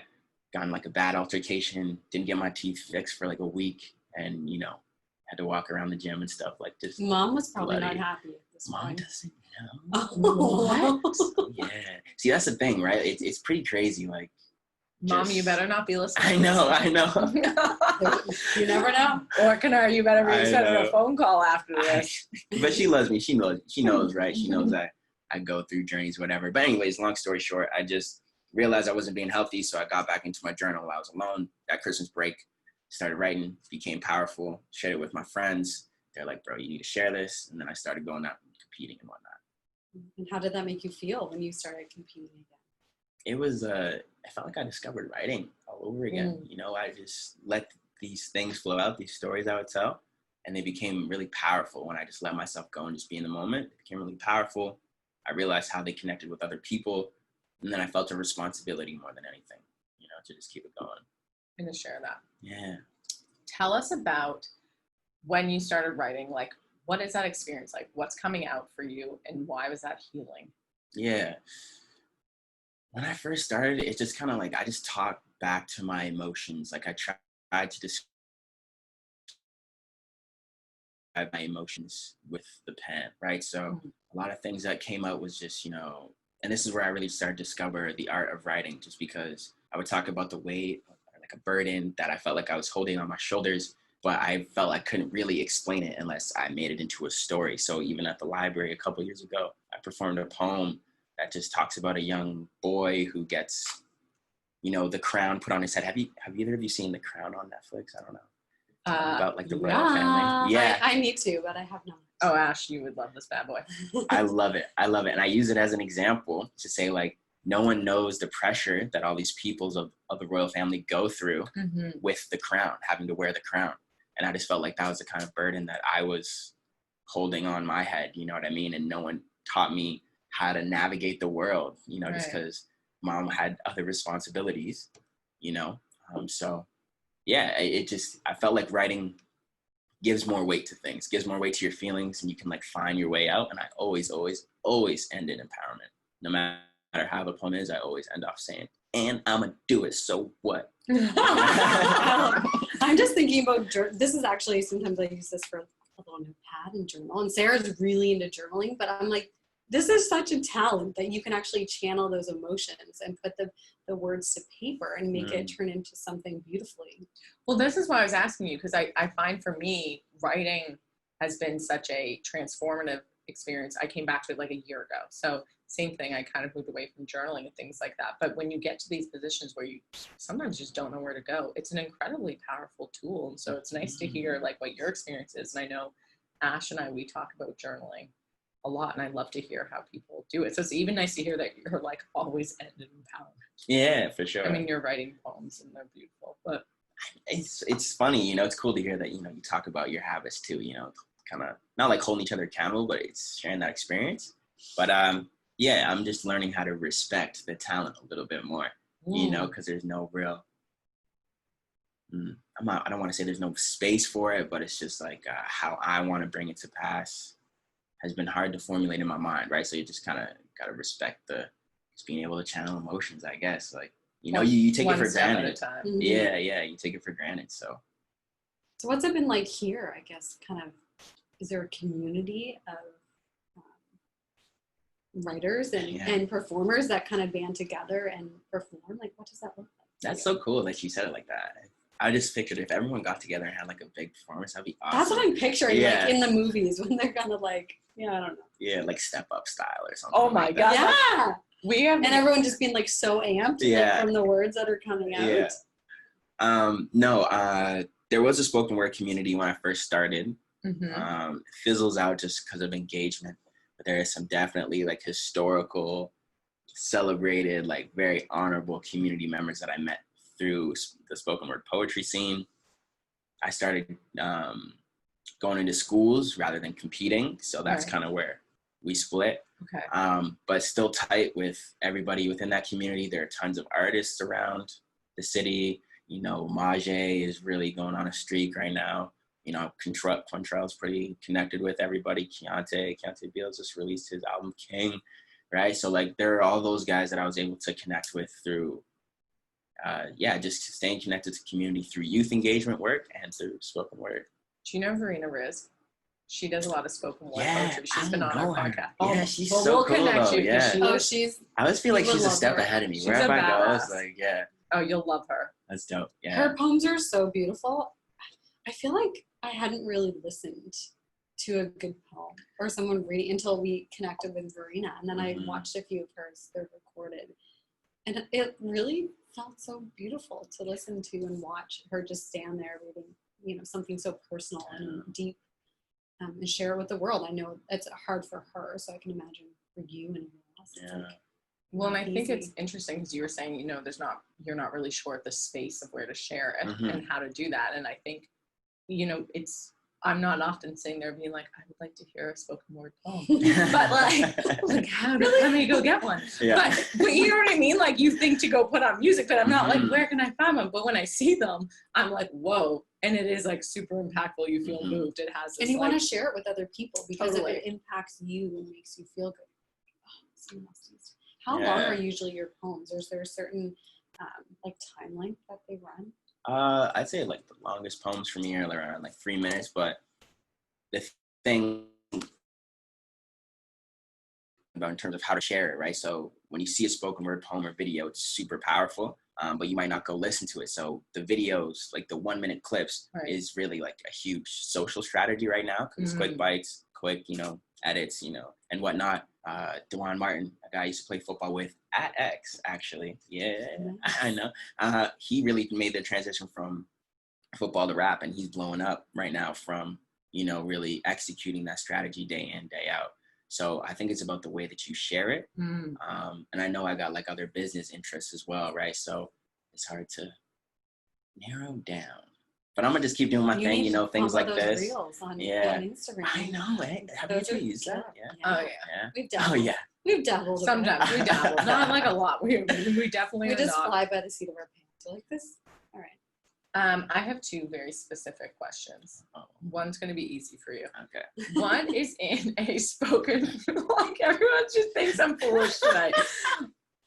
got in like a bad altercation, didn't get my teeth fixed for like a week, and, you know, had to walk around the gym and stuff, like just
Mom was probably
bloody.
not happy at this
Mom
point.
doesn't know.
Oh.
So, yeah. See, that's the thing, right? It's pretty crazy. Like,
Mom, you
just-
better not be listening.
I know.
You never know.
Or Kanaar, you better
I
be sending
know.
a phone call after this.
But she loves me. She knows, right? She knows that I go through journeys, whatever. But anyways, long story short, I just realized I wasn't being healthy, so I got back into my journal while I was alone. That Christmas break, started writing, became powerful, shared it with my friends. They're like, bro, you need to share this. And then I started going out and competing and whatnot.
And how did that make you feel when you started competing again?
It was, I felt like I discovered writing all over again. You know, I just let these things flow out, these stories I would tell, and they became really powerful when I just let myself go and just be in the moment. It became really powerful. I realized how they connected with other people, and then I felt a responsibility more than anything, you know, to just keep it going.
I'm going to share that.
Yeah.
Tell us about when you started writing. Like, what is that experience like? What's coming out for you, and why was that healing?
Yeah. When I first started, it just kind of like, I just talked back to my emotions. Like I tried to describe my emotions with the pen, right? So a lot of things that came out was just, you know, and this is where I really started to discover the art of writing, just because I would talk about the weight, like a burden that I felt like I was holding on my shoulders, but I felt I couldn't really explain it unless I made it into a story. So even at the library a couple years ago, I performed a poem that just talks about a young boy who gets, you know, the crown put on his head. Have either of you seen The Crown on Netflix? I don't know. About like the royal family. Yeah.
I need to, but I have not.
Oh, Ash, you would love this bad boy.
I love it. And I use it as an example to say, like, no one knows the pressure that all these peoples of the royal family go through with the crown, having to wear the crown. And I just felt like that was the kind of burden that I was holding on my head, you know what I mean? And no one taught me how to navigate the world, you know, just because mom had other responsibilities, you know? So yeah, I felt like writing gives more weight to things, gives more weight to your feelings, and you can like find your way out. And I always end in empowerment. No matter how the poem is, I always end off saying, and I'm gonna do it, so what?
I'm just thinking about, this is actually, sometimes I use this for a little notepad and journal, and Sarah's really into journaling, but I'm like, this is such a talent that you can actually channel those emotions and put the words to paper and make it turn into something beautifully.
Well, this is why I was asking you, because I find for me, writing has been such a transformative experience. I came back to it like a year ago. So same thing, I kind of moved away from journaling and things like that. But when you get to these positions where you sometimes just don't know where to go, it's an incredibly powerful tool. And so it's nice to hear like what your experience is. And I know Ash and I, we talk about journaling a lot, and I love to hear how people do it. So it's even nice to hear that you're like always end in empowerment.
Yeah, for sure.
I mean, you're writing poems and they're beautiful, but
it's funny, you know, it's cool to hear that, you know, you talk about your habits too, you know, kind of not like holding each other accountable, but it's sharing that experience. But yeah, I'm just learning how to respect the talent a little bit more, you know, because there's no real, I don't want to say there's no space for it, but it's just like how I want to bring it to pass has been hard to formulate in my mind, right? So you just kind of got to respect just being able to channel emotions, I guess. Like, you know, you take it for granted. Yeah, you take it for granted. So
what's it been like here, I guess, kind of, is there a community of writers and performers that kind of band together and perform? Like, what does that look like?
That's so cool that you said it like that. I just pictured if everyone got together and had like a big performance, that'd be awesome.
That's what I'm picturing, like in the movies when they're kind of like, I don't know.
Yeah, like Step Up style or something.
Oh my God.
Yeah.
And
everyone just being like so amped like, from the words that are coming out.
No, there was a spoken word community when I first started.
Mm-hmm.
It fizzles out just because of engagement, but there is some definitely like historical, celebrated, like very honorable community members that I met through the spoken word poetry scene. I started going into schools rather than competing, so that's kind of where we split.
Okay.
But still tight with everybody within that community. There are tons of artists around the city. You know, Mage is really going on a streak right now. You know, Quantrell's pretty connected with everybody. Keontae Beals just released his album King, right? So like there are all those guys that I was able to connect with through, just staying connected to community through youth engagement work and through spoken word.
Do you know Verena Riz? She does a lot of spoken word
Yeah,
poetry. She's
I
been on our
know her.
podcast.
Yeah,
Oh,
she's
well,
so
we'll
cool
connect
though.
you, 'cause
Yeah.
she's
I always feel like
you would
she's a
love
step
her.
ahead of me.
She's
Wherever
a
I go, I was
badass.
like, yeah,
Oh, you'll love her.
that's dope. Yeah.
Her poems are so beautiful. I feel like I hadn't really listened to a good poem or someone reading until we connected with Verena, and then I watched a few of hers. They're recorded, and it really felt so beautiful to listen to and watch her just stand there reading, you know, something so personal and deep, and share it with the world. I know it's hard for her, so I can imagine for you and everyone else. It's
Yeah.
like,
Well, and
not
I think
easy.
it's interesting because you were saying, you know, you're not really sure the space of where to share it
Mhm.
and how to do that. And I think, you know, I'm not often sitting there being like, I would like to hear a spoken word poem. But like how do you go get one?
Yeah.
But you know what I mean? Like you think to go put on music, but I'm not
Mhm.
like, where can I find one? But when I see them, I'm like, whoa. And it is like super impactful. You feel moved. It has this,
and you
like,
want to share it with other people because
Totally.
if it impacts you and makes you feel good. Oh, someone else needs to- How
Yeah.
long are usually your poems? Or is there a certain like time length that they run?
I'd say like the longest poems for me are around like 3 minutes, but the thing about in terms of how to share it, right? So when you see a spoken word poem or video, it's super powerful, but you might not go listen to it. So the videos, like the 1 minute clips,
Right.
is really like a huge social strategy right now because
Mm.
quick bites, quick, you know, edits, you know, and whatnot. DeJuan Martin, a guy I used to play football with at X, actually. Yeah, I know. He really made the transition from football to rap, and he's blowing up right now from, you know, really executing that strategy day in, day out. So I think it's about the way that you share it.
Mm.
And I know I got like other business interests as well, right? So it's hard to narrow down. But I'm gonna just keep doing my thing, you know, things like
those
this.
reels on
Yeah.
Instagram.
I know, eh? Have you
Those
two
are
used that?
killer.
Yeah.
Oh yeah.
Yeah.
We've
Oh
dabbled.
yeah.
We've dabbled. a bit.
Sometimes we dabble. Not like a lot. We definitely
We
are
just
not.
fly by the seat of our pants. We're like this. All right.
I have two very specific questions.
Oh,
One's going to be easy for you.
okay.
One is in a spoken, like everyone just thinks I'm foolish tonight.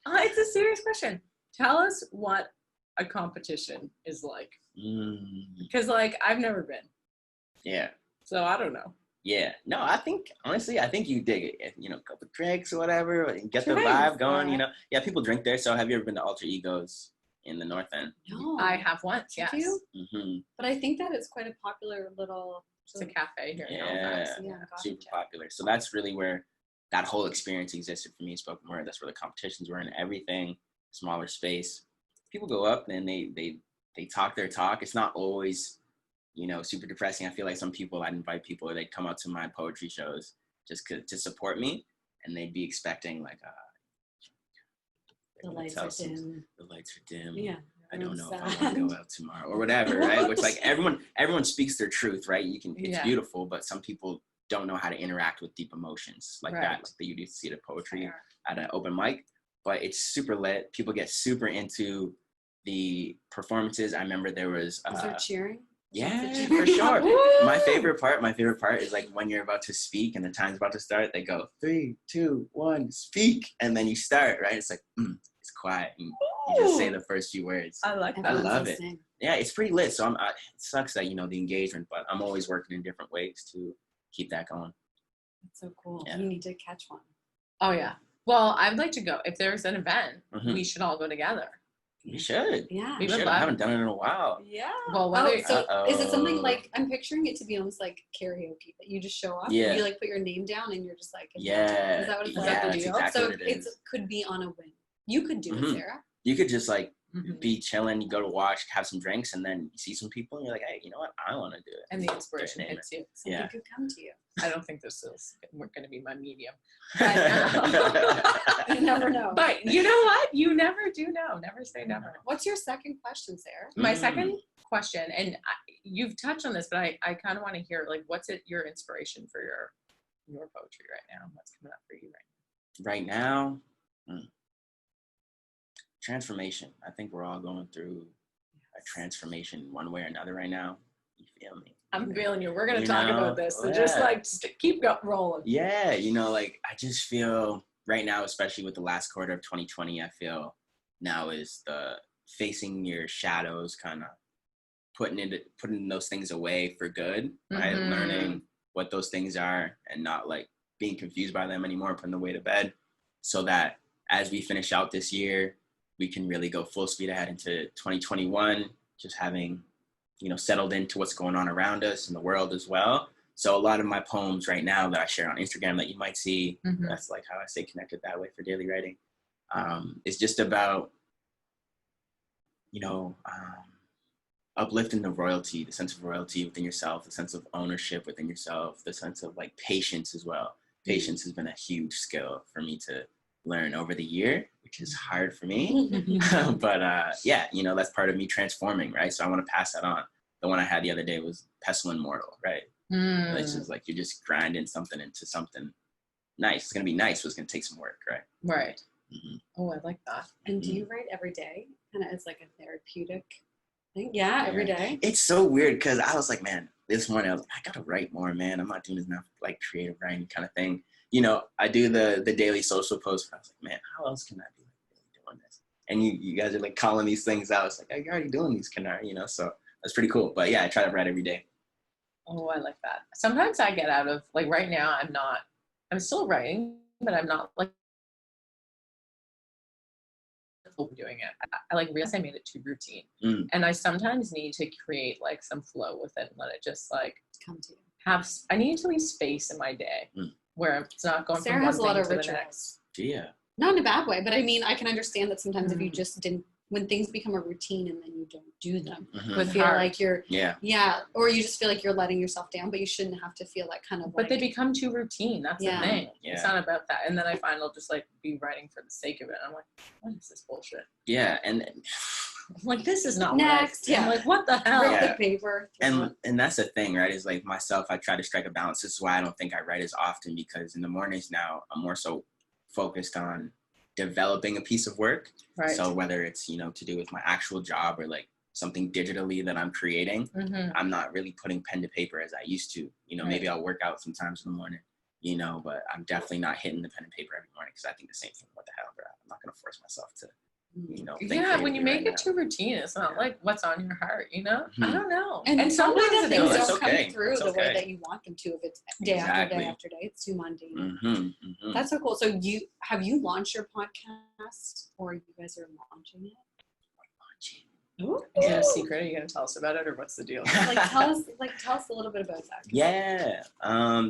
It's a serious question. Tell us what a competition is like. Because like I've never been.
Yeah.
So I don't know.
Yeah. No, I think honestly, I think you dig it. You know, a couple drinks or whatever, and get the
Drinks,
vibe going.
yeah.
You know, yeah, people drink there. So have you ever been to Alter Egos in the North End?
No.
I have once,
Did
yes.
you?
Mm-hmm.
But I think that it's quite a popular little.
It's a cafe here in
Yeah,
Halifax.
Yeah, gotcha.
super popular. So that's really where that whole experience existed for me in spoken word. That's where the competitions were and everything. Smaller space. People go up and they talk their talk. It's not always, you know, super depressing. I feel like some people, I'd invite people, they'd come out to my poetry shows just to support me, and they'd be expecting like,
The lights are dim.
The lights are dim.
Yeah.
I don't know if I
sad.
want to go out tomorrow or whatever, right? Which like everyone speaks their truth, right? It's
Yeah.
beautiful, but some people don't know how to interact with deep emotions like
Right.
that. Like that you see the poetry
Fair.
at an open mic, but it's super lit. People get super into the performances. I remember there was
Is there cheering?
yeah, for sure.
Woo!
My favorite part is like when you're about to speak and the time's about to start, they go 3, 2, 1, speak, and then you start, right? It's like it's quiet and you just say the first few words.
I like that.
I
Everyone's
love it.
listening.
Yeah, it's pretty lit. So it sucks that, you know, the engagement, but I'm always working in different ways to keep that going.
That's so cool.
Yeah.
You need to catch one.
Oh yeah. Well, I'd like to go. If there's an event,
Mhm.
we should all go together.
We should.
Yeah.
We
We
would
should. I
love-
haven't done it in a while.
Yeah.
Well, whether
Is it something
Uh-oh.
like, I'm picturing it to be almost like karaoke, that you just show up
Yeah.
and you like put your name down and you're just like,
Yeah.
is that what it's
Is
like?
that the
that's
deal?
exactly
So
what it
it
is.
could be on a whim. You could do
Mhm.
it, Sarah.
You could just like
Mhm.
be chilling, you go to watch, have some drinks, and then you see some people and you're like, hey, you know what? I want to do it.
and the inspiration
name
hits you.
Something
Yeah.
could come to you.
I don't think this is going to be my medium.
You never know.
But you know what? You never do know. Never say never.
What's your second question, Sarah?
My
Mm.
second question, and you've touched on this, but I kind of want to hear, like, what's your inspiration for your poetry right now? What's coming up for you right now?
Right now, transformation. I think we're all going through a transformation one way or another right now. You feel me?
I'm feeling you. We're going to
You
talk
know?
about this. So just
Yeah.
like keep rolling.
Yeah, you know, like I just feel right now, especially with the last quarter of 2020, I feel now is the facing your shadows, kind of putting those things away for good, right?
Mhm.
Learning what those things are and not like being confused by them anymore, putting them away to bed, so that as we finish out this year, we can really go full speed ahead into 2021, just having, you know, settled into what's going on around us in the world as well. So a lot of my poems right now that I share on Instagram that you might see,
Mhm.
that's like how I stay connected that way for daily writing. It's just about, you know, uplifting the royalty, the sense of royalty within yourself, the sense of ownership within yourself, the sense of like patience as well. Patience has been a huge skill for me to learn over the year, which is hard for me. But yeah, you know, that's part of me transforming, right? So I want to pass that on. The one I had the other day was Pestle and Mortal, right? It's just like you're just grinding something into something nice. It's gonna be nice, but it's gonna take some work, right?
Right.
Mm-hmm.
Oh, I like that.
And do you write every day? Kind of as like a therapeutic thing? Yeah, every day.
It's so weird because I was like, man, this morning I was like, I gotta write more, man. I'm not doing enough like creative writing kind of thing. You know, I do the daily social post. I was like, man, how else can I be like really doing this? And you guys are like calling these things out. It's like, you're already doing these, Kanaar, you know. So that's pretty cool. But yeah, I try to write every day.
Oh, I like that. Sometimes I get out of like right now. I'm still writing, but I'm not like doing it. I like realize I made it too routine, and I sometimes need to create like some flow with it and let it just like
Come to you.
I need to leave space in my day where it's not going
Sarah
from
has a
one
lot
thing
of
to the
rituals.
next.
Yeah.
Not in a bad way, but I mean, I can understand that sometimes if you just didn't, when things become a routine and then you don't do them, you feel like you're, or you just feel like you're letting yourself down, but you shouldn't have to feel that kind of.
But they become too routine. That's the thing.
Yeah.
It's not about that. And then I find I'll just like be writing for the sake of it. I'm like, what is this bullshit?
Yeah, and
I'm like, this is not
next.
Right.
Yeah,
I'm like, what the hell?
Rip the paper.
And that's the thing, right? Is like myself, I try to strike a balance. This is why I don't think I write as often, because in the mornings now I'm more so focused on developing a piece of work.
Right.
So whether it's, you know, to do with my actual job or like something digitally that I'm creating, I'm not really putting pen to paper as I used to. You know, maybe I'll work out sometimes in the morning, you know, but I'm definitely not hitting the pen and paper every morning, because I think the same thing. What the hell, bro? I'm not going to force myself to, you know, think
when you make
right
it too routine, it's not like what's on your heart, you know? I don't know.
And sometimes
sometimes
things
that's
don't
okay.
come through
That's
the way
okay.
that you want them to if it's day after day after day. It's too mundane. That's so cool. So have you launched your podcast, or you guys are launching it?
Ooh. Is it a secret? Are you going to tell us about it, or what's the deal?
tell us a little bit about that.
Yeah.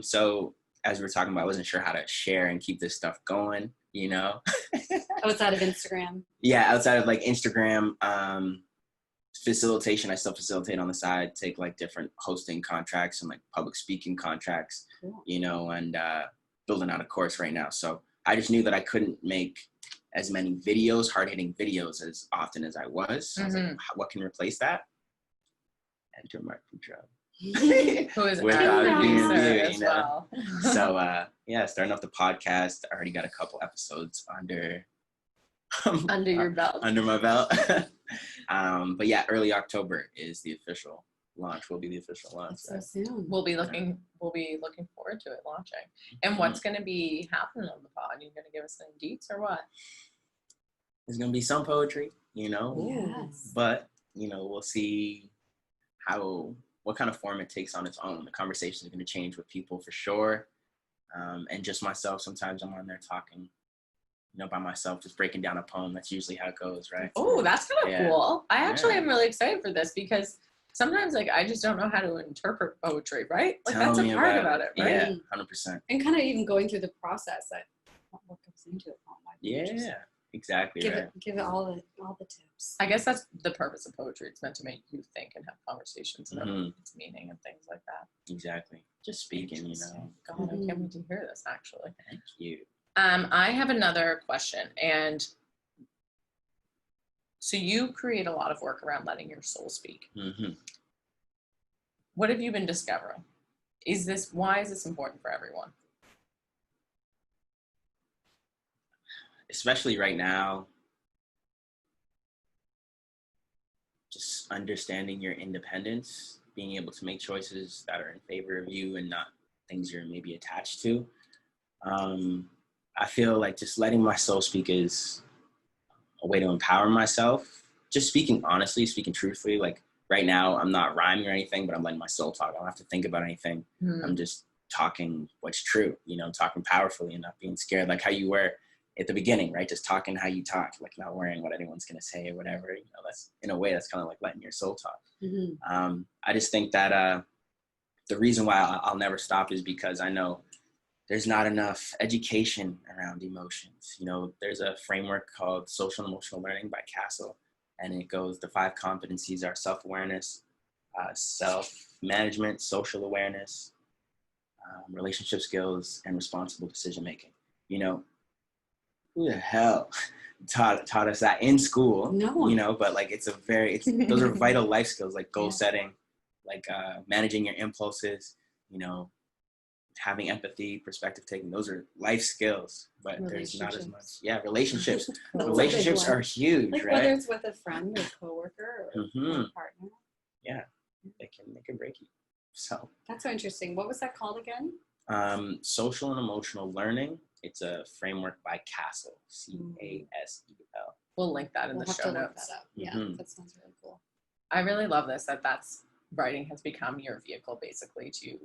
So as we were talking about, I wasn't sure how to share and keep this stuff going, you know?
Outside of Instagram.
Yeah, outside of like Instagram, facilitation, I still facilitate on the side, take like different hosting contracts and like public speaking contracts, you know, and building out a course right now. So I just knew that I couldn't make as many videos, hard-hitting videos as often as I was. So I was like, what can replace that? Enter Mark Boudreaux.
Who is
with
Airbnb,
you know? So yeah, starting off the podcast. I already got a couple episodes under
your belt.
Under my belt. But yeah, early October is the official launch. Will be the official launch.
So soon.
We'll be looking forward to it launching. And what's going to be happening on the pod? Are you going to give us some deets or what?
There's going to be some poetry, you know.
Yes.
But you know, we'll see what kind of form it takes on its own. The conversations are going to change with people for sure. And just myself, sometimes I'm on there talking, you know, by myself, just breaking down a poem. That's usually how it goes, right?
Oh, that's kind of cool. I actually am really excited for this, because sometimes like I just don't know how to interpret poetry, right? Like
Tell
that's
me
a part
about
it, right?
Yeah, 100%.
And kind of even going through the process, that what goes into it.
Yeah, exactly.
Give it all the tips.
I guess that's the purpose of poetry. It's meant to make you think and have conversations about its meaning and things like that.
Exactly. Just speaking, you know.
God, I can't wait to hear this, actually.
Thank you.
I have another question. And so you create a lot of work around letting your soul speak. What have you been discovering? Why is this important for everyone?
Especially right now, just understanding your independence, being able to make choices that are in favor of you and not things you're maybe attached to. I feel like just letting my soul speak is a way to empower myself. Just speaking honestly, speaking truthfully. Like right now, I'm not rhyming or anything, but I'm letting my soul talk. I don't have to think about anything. I'm just talking what's true, talking powerfully and not being scared, like how you were at the beginning, right? Just talking how you talk, like not worrying what anyone's going to say or whatever. That's in a way that's kind of like letting your soul talk. I just think that the reason why I'll never stop is because I know there's not enough education around emotions. There's a framework called Social and Emotional Learning by Castle, and it goes, the 5 competencies are self-awareness, self-management, social awareness, relationship skills, and responsible decision-making. Who the hell taught us that in school?
No.
But like, those are vital life skills, like goal setting, like managing your impulses, having empathy, perspective taking. Those are life skills, but there's not as much. Yeah, relationships. Relationships are huge,
like
right?
Whether it's with a friend or coworker or a partner.
Yeah, they can break you. So
that's so interesting. What was that called again?
Social and Emotional Learning. It's a framework by Castle, Casel.
We'll link that in the show notes.
Look that up. Yeah, that sounds really cool.
I really love this, that's writing has become your vehicle basically to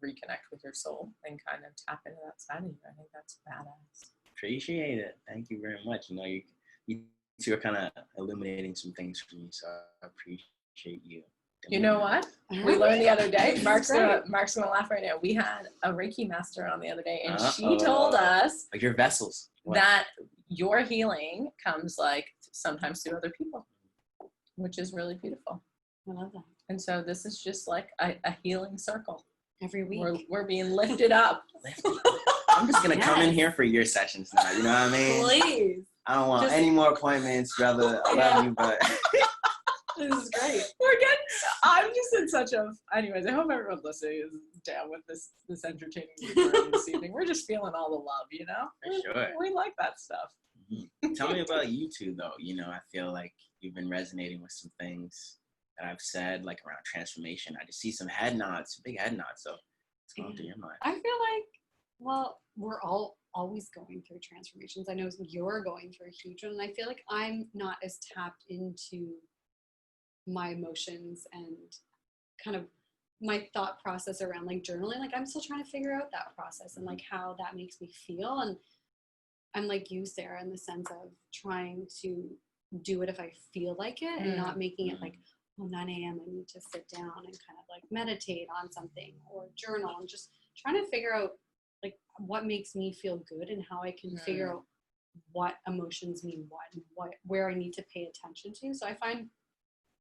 reconnect with your soul and kind of tap into that side of you. I think that's badass.
Appreciate it. Thank you very much. You two are kind of illuminating some things for me, so I appreciate you.
You know what? We learned the other day, Mark's gonna laugh right now. We had a Reiki master on the other day, and she told us
your vessels
that your healing comes like sometimes through other people, which is really beautiful.
I love that.
And so this is just like a healing circle.
Every week.
We're being lifted up.
I'm just gonna come in here for your sessions now. You know what I mean?
Please.
I don't want any more appointments, brother. I love you, but
this is great.
I'm just in such a. Anyways, I hope everyone listening is down with this entertaining program this evening. We're just feeling all the love,
For sure.
We like that stuff.
Tell me about you two, though. I feel like you've been resonating with some things that I've said, like around transformation. I just see some head nods, big head nods. So what's going through your mind?
I feel like, well, we're all always going through transformations. I know you're going through a huge one, and I feel like I'm not as tapped into my emotions and kind of my thought process around like journaling. Like I'm still trying to figure out that process and like how that makes me feel. And I'm like you, Sarah, in the sense of trying to do it if I feel like it and not making it like, 9 a.m. I need to sit down and kind of like meditate on something or journal, and just trying to figure out like what makes me feel good and how I can figure out what emotions mean what where I need to pay attention to. So I find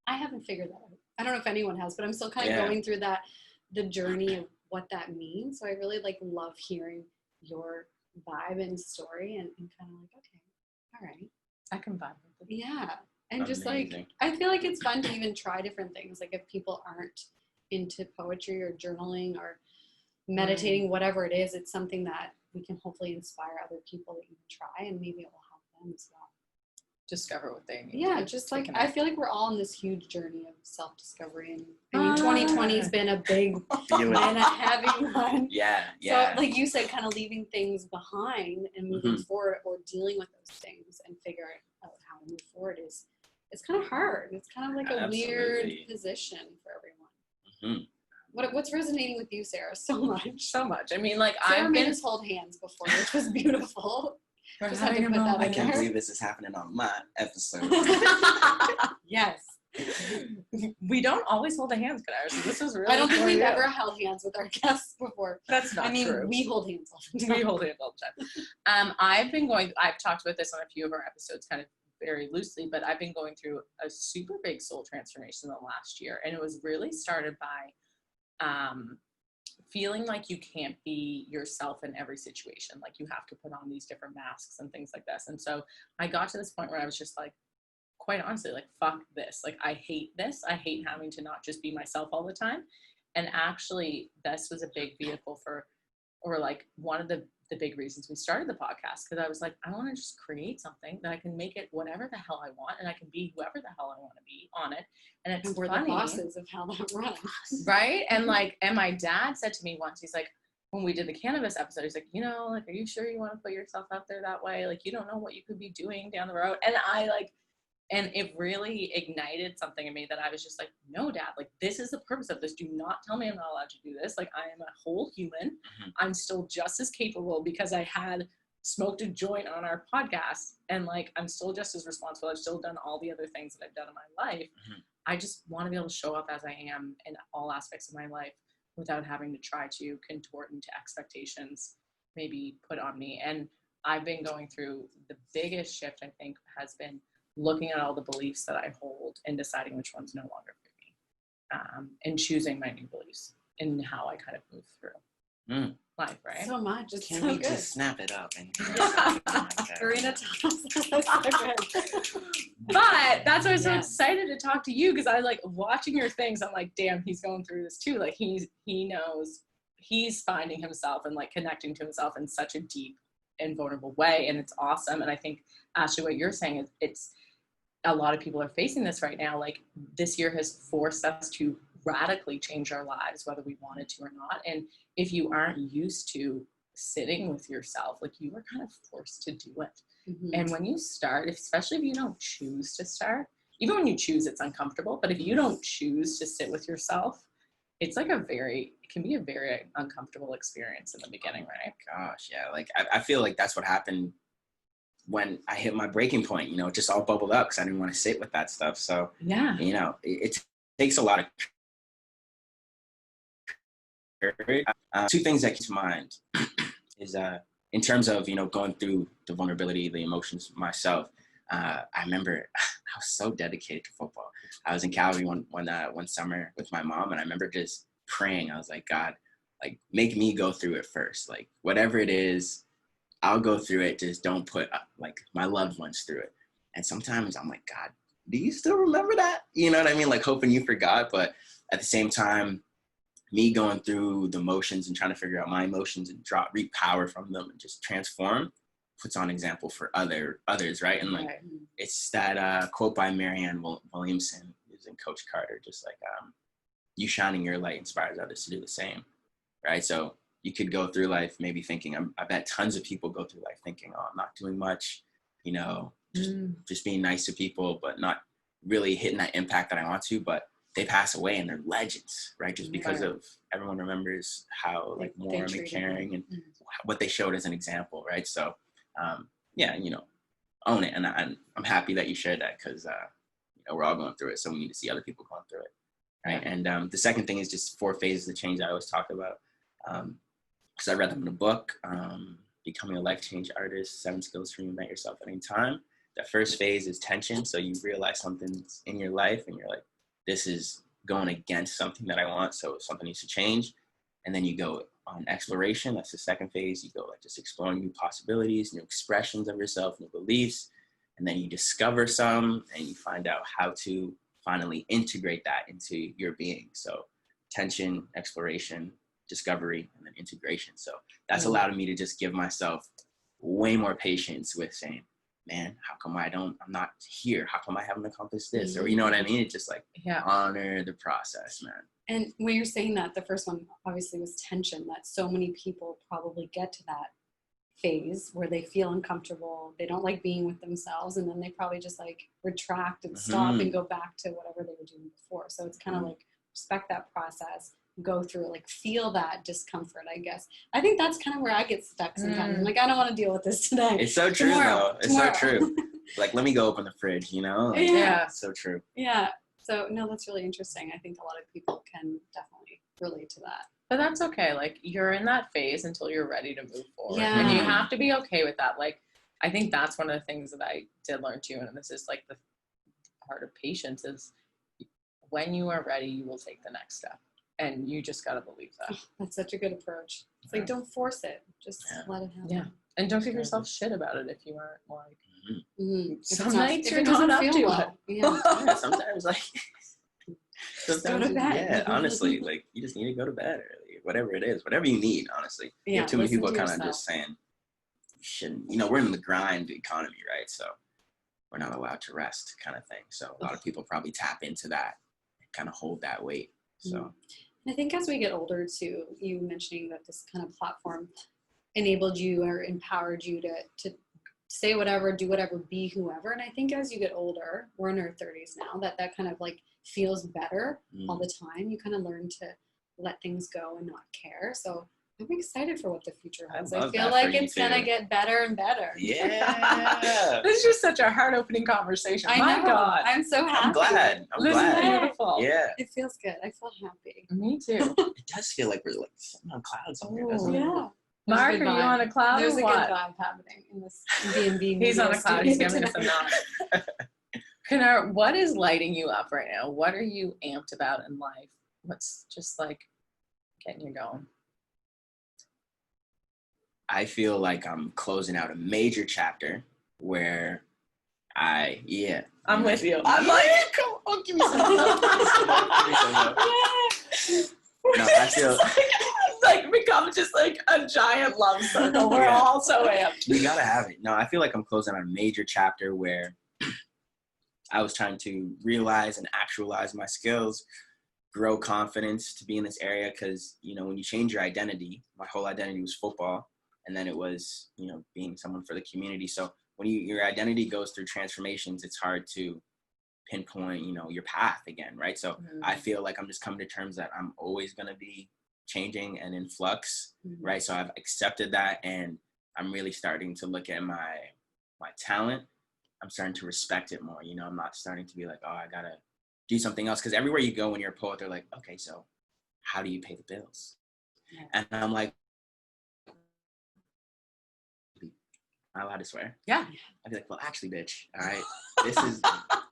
I haven't figured that out. I don't know if anyone has, but I'm still kind of going through the journey of what that means. So I really love hearing your vibe and story and kind of like, okay, all right.
I can vibe with it.
Yeah. And just
Amazing.
I feel like it's fun to even try different things. Like if people aren't into poetry or journaling or meditating, whatever it is, it's something that we can hopefully inspire other people to even try, and maybe it will help them as well.
Discover what they need.
Yeah, just like I feel like we're all on this huge journey of self-discovery, and I mean 2020 has been a big and a heavy one.
Yeah.
So like you said, kind of leaving things behind and moving forward, or dealing with those things and figuring out how to move forward it's kind of hard. It's kind of like a weird position for everyone. What's resonating with you, Sarah, so much?
I mean, like
Sarah made us hold hands before, which was beautiful.
Just had to put
I can't believe this is happening on my episode.
Yes.
We don't always hold the hands, Kanaar, so this was really
I don't think we've ever held hands with our guests before.
That's not true.
We hold hands all the time.
We hold hands all the time. I've talked about this on a few of our episodes kind of very loosely, but I've been going through a super big soul transformation in the last year, and it was really started by feeling like you can't be yourself in every situation. Like you have to put on these different masks and things like this. And so I got to this point where I was just like, quite honestly, like, fuck this. Like, I hate this. I hate having to not just be myself all the time. And actually, this was a big vehicle for, or like one of the the big reasons we started the podcast, because I was like, I want to just create something that I can make it whatever the hell I want, and I can be whoever the hell I want to be on it, and it's
we're
funny,
the bosses of how that runs,
right? And like, and my dad said to me once, he's like, when we did the cannabis episode, he's like, you know, like, are you sure you want to put yourself out there that way? Like, you don't know what you could be doing down the road. And I like, and it really ignited something in me that I was just like, no, Dad, like, this is the purpose of this. Do not tell me I'm not allowed to do this. Like, I am a whole human. I'm still just as capable because I had smoked a joint on our podcast. And like, I'm still just as responsible. I've still done all the other things that I've done in my life. I just want to be able to show up as I am in all aspects of my life without having to try to contort into expectations maybe put on me. And I've been going through the biggest shift, I think, has been looking at all the beliefs that I hold and deciding which ones no longer fit me, and choosing my new beliefs and how I kind of move through life, right?
so much. It's
Can
so
we
good.
just snap it up and
Karina
But that's why I'm so
Yes.
excited to talk to you, because I like watching your things. I'm like, damn, he's going through this too. Like he knows, he's finding himself and like connecting to himself in such a deep and vulnerable way, and it's awesome. And I think, Ashley, what you're saying is, it's a lot of people are facing this right now. Like, this year has forced us to radically change our lives, whether we wanted to or not. And if you aren't used to sitting with yourself, like, you are kind of forced to do it. And when you start, especially if you don't choose to start, even when you choose, it's uncomfortable. But if you don't choose to sit with yourself, it's like it can be a very uncomfortable experience in the beginning, right?
Gosh, yeah. Like, I feel like that's what happened when I hit my breaking point. You know, it just all bubbled up because I didn't want to sit with that stuff. So,
Yeah.
you know, it takes a lot of courage. Two things that come to mind is in terms of, you know, going through the vulnerability, the emotions myself. I remember I was so dedicated to football. I was in Calgary one summer with my mom, and I remember just praying. I was like, God, like, make me go through it first. Like, whatever it is, I'll go through it. Just don't put like my loved ones through it. And sometimes I'm like, God, do you still remember that? You know what I mean? Like, hoping you forgot. But at the same time, me going through the motions and trying to figure out my emotions and reap power from them and just transform puts on example for others, right? And like, it's that quote by Marianne Williamson, who's in Coach Carter, just like, you shining your light inspires others to do the same, right? So you could go through life maybe thinking, I bet tons of people go through life thinking, oh, I'm not doing much, you know, just being nice to people, but not really hitting that impact that I want to. But they pass away and they're legends, right? Just because of everyone remembers how like warm and caring and what they showed as an example, right? So yeah, you know, own it. And I'm happy that you shared that, because you know, we're all going through it, so we need to see other people going through it, right? And the second thing is just 4 phases of change I always talk about, because I read them in a book, Becoming a Life Change Artist, 7 Skills to Reinvent Yourself at Any Time. The first phase is tension. So you realize something's in your life and you're like, this is going against something that I want, so something needs to change. And then you go on exploration. That's the second phase. You go like just exploring new possibilities, new expressions of yourself, new beliefs. And then you discover some and you find out how to finally integrate that into your being. So tension, exploration, discovery, and then integration. So that's allowed me to just give myself way more patience with saying, man, how come I'm not here? How come I haven't accomplished this? Or, you know what I mean? It's just like, honor the process, man.
And when you're saying that, the first one obviously was tension, that so many people probably get to that phase where they feel uncomfortable, they don't like being with themselves, and then they probably just like retract and stop and go back to whatever they were doing before. So it's kind of like, respect that process, go through it, like feel that discomfort, I guess. I think that's kind of where I get stuck sometimes. I'm like, I don't want to deal with this today.
It's so true, though. It's so true. Like, let me go open the fridge, you know? Like, it's so true.
Yeah. So, no, that's really interesting. I think a lot of people can definitely relate to that.
But that's okay. Like, you're in that phase until you're ready to move forward.
Yeah.
And you have to be okay with that. Like, I think that's one of the things that I did learn too. And this is like the part of patience is when you are ready, you will take the next step. And you just got to believe that.
That's such a good approach. It's like, don't force it. Just let it happen.
Yeah. And don't give yourself shit about it if you aren't like,
some
nights you're not up to
well.
Yeah, sometimes like,
go to bed.
Yeah, honestly, like, you just need to go to bed early. whatever it is, whatever you need, honestly. You have too many people kind of just saying, you shouldn't, we're in the grind economy, right? So we're not allowed to rest kind of thing. So a lot of people probably tap into that and kind of hold that weight. So
I think as we get older too, you mentioning that this kind of platform enabled you or empowered you to say whatever, do whatever, be whoever. And I think as you get older, we're in our 30s now, that kind of like feels better all the time. You kind of learn to let things go and not care. So I'm excited for what the future holds. I feel like it's going to get better and better.
Yeah.
This is just such a heart-opening conversation. My God.
I'm so happy.
I'm glad.
This is beautiful.
Yeah.
It feels good. I feel happy.
Me too.
It does feel like we're like sitting on clouds over here, doesn't it?
Yeah.
Mark, are you on a cloud
There's
or
a
what?
good vibe happening in this B&B.
He's on a cloud. He's giving us a
tonight.
nod. Kanaar, what is lighting you up right now? What are you amped about in life? What's just like getting you going?
I feel like I'm closing out a major chapter where I'm
with you. I'm like,
come on, give me some love. No, I feel
it's like become just like a giant love circle. We're all so amped.
you gotta have it. No, I feel like I'm closing out a major chapter where I was trying to realize and actualize my skills, grow confidence to be in this area. Because, when you change your identity, my whole identity was football. And then it was, being someone for the community. So when your identity goes through transformations, it's hard to pinpoint, your path again, right? So I feel like I'm just coming to terms that I'm always going to be changing and in flux, right? So I've accepted that, and I'm really starting to look at my talent. I'm starting to respect it more. I'm not starting to be like, oh, I got to do something else. Because everywhere you go when you're a poet, they're like, okay, so how do you pay the bills? Yeah. And I'm like, am I allowed to swear?
Yeah.
I'd be like, well, actually, bitch, all right,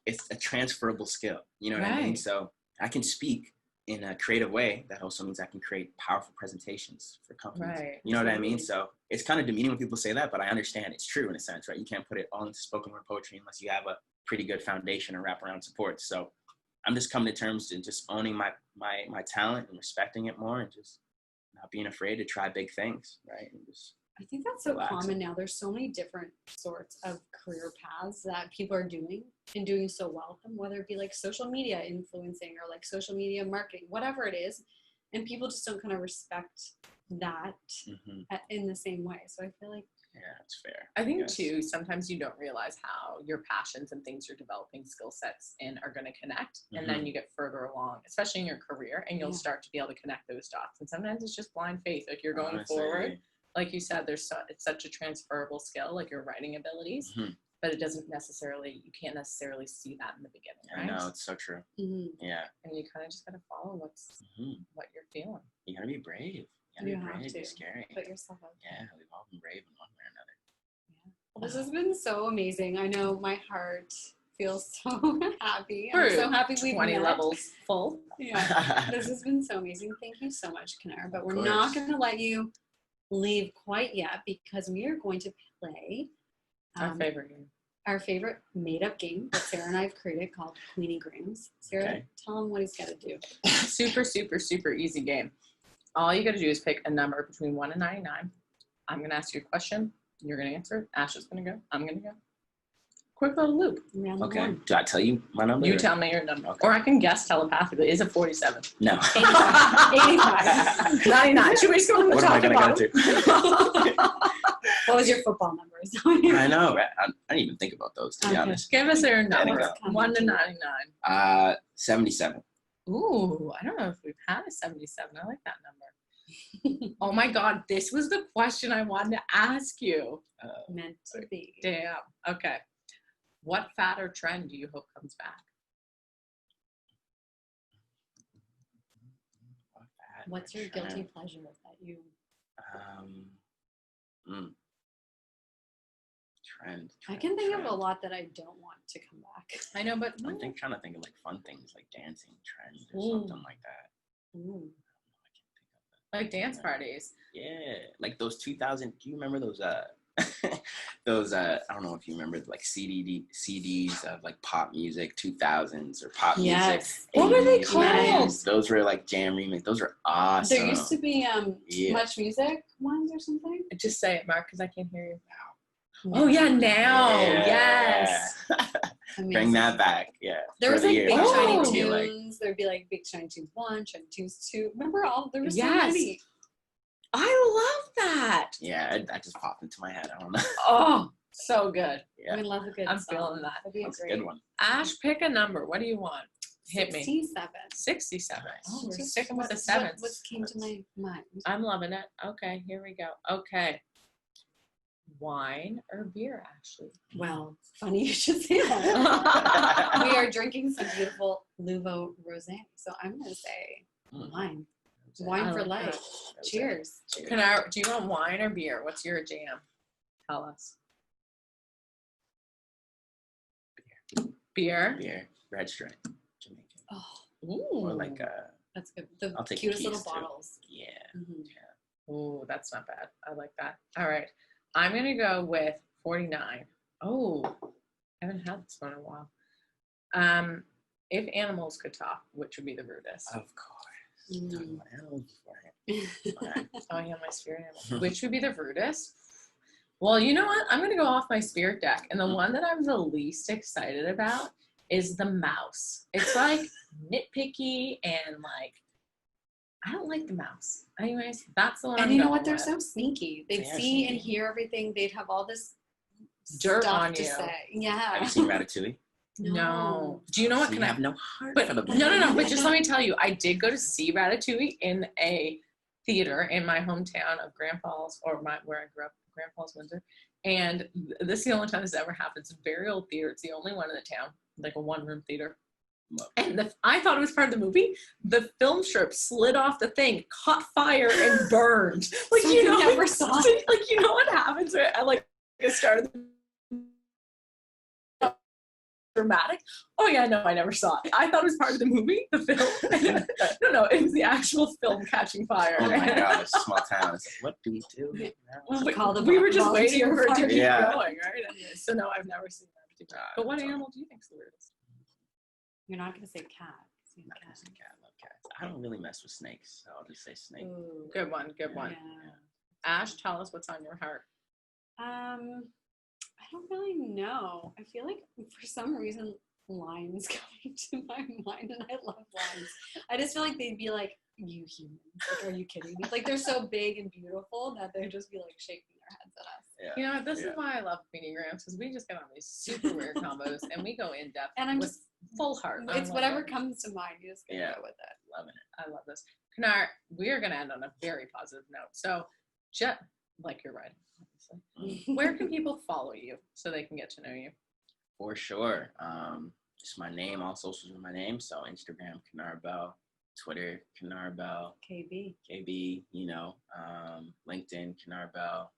it's a transferable skill. You know what I mean? So I can speak in a creative way. That also means I can create powerful presentations for companies. Right. You know what I mean? So it's kind of demeaning when people say that, but I understand it's true in a sense, right? You can't put it all into spoken word poetry unless you have a pretty good foundation and wraparound support. So I'm just coming to terms to just owning my talent and respecting it more, and just not being afraid to try big things, right? And just
I think that's so common now. There's so many different sorts of career paths that people are doing and doing so well with them, whether it be like social media influencing or like social media marketing, whatever it is. And people just don't kind of respect that in the same way. So I feel like,
yeah, it's fair.
I think too, sometimes you don't realize how your passions and things you're developing skill sets in are going to connect. And then you get further along, especially in your career, and you'll start to be able to connect those dots. And sometimes it's just blind faith. Like you're going forward. Like you said, it's such a transferable skill, like your writing abilities, but you can't necessarily see that in the beginning, right?
I know, it's so true. Yeah.
And you kind of just got to follow what you're feeling.
You got to be brave. You got to be brave. It's scary.
Put yourself out there.
Yeah, we've all been brave in one way or another.
Yeah. Well, this has been so amazing. I know my heart feels so happy. I'm so happy we've
20
met.
levels full.
Yeah. This has been so amazing. Thank you so much, Kanaar. But we're not going to let you leave quite yet, because we are going to play our favorite made-up game that Sarah and I have created called Queenie Grams. Sarah, tell him what he's got to do.
Super, super, super easy game. All you got to do is pick a number between 1 and 99. I'm going to ask you a question. You're going to answer. Ash is going to go. I'm going to go. Quick little loop.
Okay. Do I tell you my number?
You tell me your number. Okay. Or I can guess telepathically. Is it 47?
No.
85.
99. Should we go to the
what
top
am I going to
go
to?
What was your football number?
I know. I didn't even think about those, to be honest.
Give us your number. 1 to 99.
77.
Ooh, I don't know if we've had a 77. I like that number. Oh my God, this was the question I wanted to ask you.
Meant to be.
Damn. Okay. What fad or trend do you hope comes back?
What's your guilty pleasure that you?
Trend.
I can think of a lot that I don't want to come back.
I know, but
I'm trying to think of like fun things like dancing trends or something like that.
Ooh.
Like dance parties.
Yeah, like those 2000. Do you remember those those I don't know if you remember like CDs of like pop music 2000s or pop music.
Yes.
What were they
80s,
called?
90s. Those were like jam remix. Those are awesome.
There used to be
Yeah.
Much Music ones or something.
Just say it, Mark, because I can't hear you. Oh yeah, now.
Yeah.
Yes.
Bring
Amazing.
that back. Yeah.
There
For
was
the
like
years.
Big
Oh.
Shiny
I
Tunes.
feel like,
There'd be like Big Shiny Tunes 1, Shiny Tunes 2. Remember all? There were so
Yes.
many.
I love that.
yeah, that just popped into my head. I don't know.
Oh, so good.
Yeah.
We love a good
I'm
song.
feeling that.
That'd be
That's a
great.
good one.
Ash, pick a number. What do you want? Hit me.
67.
67. Oh, we're
Just
sticking with the
what
sevens.
came to my mind?
I'm loving it. Okay, here we go. Okay. Wine or beer, Ashley?
Well, funny you should say that. We are drinking some beautiful Luvo Rosé. So I'm going to say wine. Wine
I
for
like
life.
that.
Cheers.
Kanaar, do you want wine or beer? What's your jam? Tell us. Beer?
Beer. Red stripe. Jamaican.
Oh,
Ooh.
Or like
that's good. The
I'll take
cutest
the
little
keys, too.
bottles.
yeah.
Mhm.
Ooh, that's not bad. I like that. All right. I'm going to go with 49. Oh, I haven't had this one in a while. If animals could talk, which would be the rudest?
Of course.
Mm.
Talking about animals beforehand.
Oh, yeah, my spirit animal. Which would be the rudest? Well, you know what? I'm going to go off my spirit deck. And the one that I'm the least excited about is the mouse. It's like nitpicky and like, I don't like the mouse. Anyways, that's the one.
And
I'm
you know
going
what? They're
with.
so sneaky. They'd
They are
see and
sneaky.
hear everything. They'd have all this
Dirt
stuff
on
to
you.
say.
Have
Yeah.
you seen Ratatouille?
No. Do you know what?
So
Can
you
I
have no heart
But
for the
no. But just let me tell you, I did go to see Ratatouille in a theater in my hometown of Grand Falls, or where I grew up, Grand Falls, Windsor. And this is the only time this ever happened. It's a very old theater. It's the only one in the town, like a one-room theater. And I thought it was part of the movie. The film strip slid off the thing, caught fire, and burned. Like
So
you
you
know,
never saw it?
like you know what happens at like the start of the dramatic. Oh yeah, no, I never saw it. I thought it was part of the movie, the film. No, it was the actual film catching fire.
Oh my gosh, small town. It's like, what do we do? now?
Call the
We were just waiting
volunteer
for it to
fire.
keep
Yeah.
going, right? So no, I've never seen that particular. But what animal do you think's the weirdest?
You're not going to say cat. Say
I'm not gonna
cat.
say cat. I love cats. I don't really mess with snakes, so I'll just say snake.
Ooh.
Good one, good one.
Yeah.
Ash, tell us what's on your heart.
I don't really know. I feel like for some reason lions coming to my mind, and I love lions. I just feel like they'd be like, "You humans, like, are you kidding me?" Like they're so big and beautiful that they'd just be like shaking their heads at us.
Yeah.
You know what? This
Yeah.
is why I love Phoenigrams, because we just get on these super weird combos and we go in depth
And I'm
with
just
full heart. I
It's
love
whatever
it.
comes to mind. You just gotta
Yeah.
go with it.
Loving it.
I love this. Kanaar, we are going to end on a very positive note. So, like you're right, obviously. Where can people follow you so they can get to know you?
For sure. Just my name. All socials are my name. So Instagram, Kanaar Bell. Twitter, Kanaar Bell.
KB.
KB. LinkedIn, Kanaar Bell.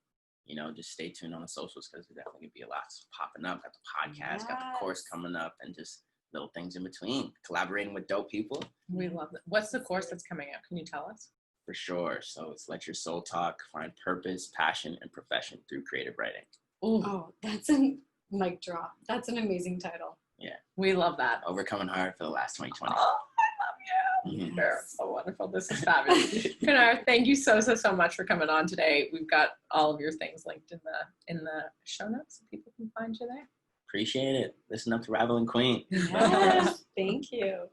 Just stay tuned on the socials because there's definitely gonna be a lot popping up. Got the podcast, got the course
Yes.
coming up, and just little things in between. Collaborating with dope people.
We love it. What's the course that's coming out? Can you tell us?
For sure. So it's Let Your Soul Talk, find purpose, passion, and profession through creative writing.
Ooh,
Oh, that's a mic drop. That's an amazing title.
we love that.
Overcoming hard for the last 2020.
Oh, I love you.
Mhm.
You're so wonderful. This is fabulous. Kanaar, thank you so much for coming on today. We've got all of your things linked in the show notes so people can find you there.
Appreciate it. Listen up to Rival and Queen.
Yes. Thank you.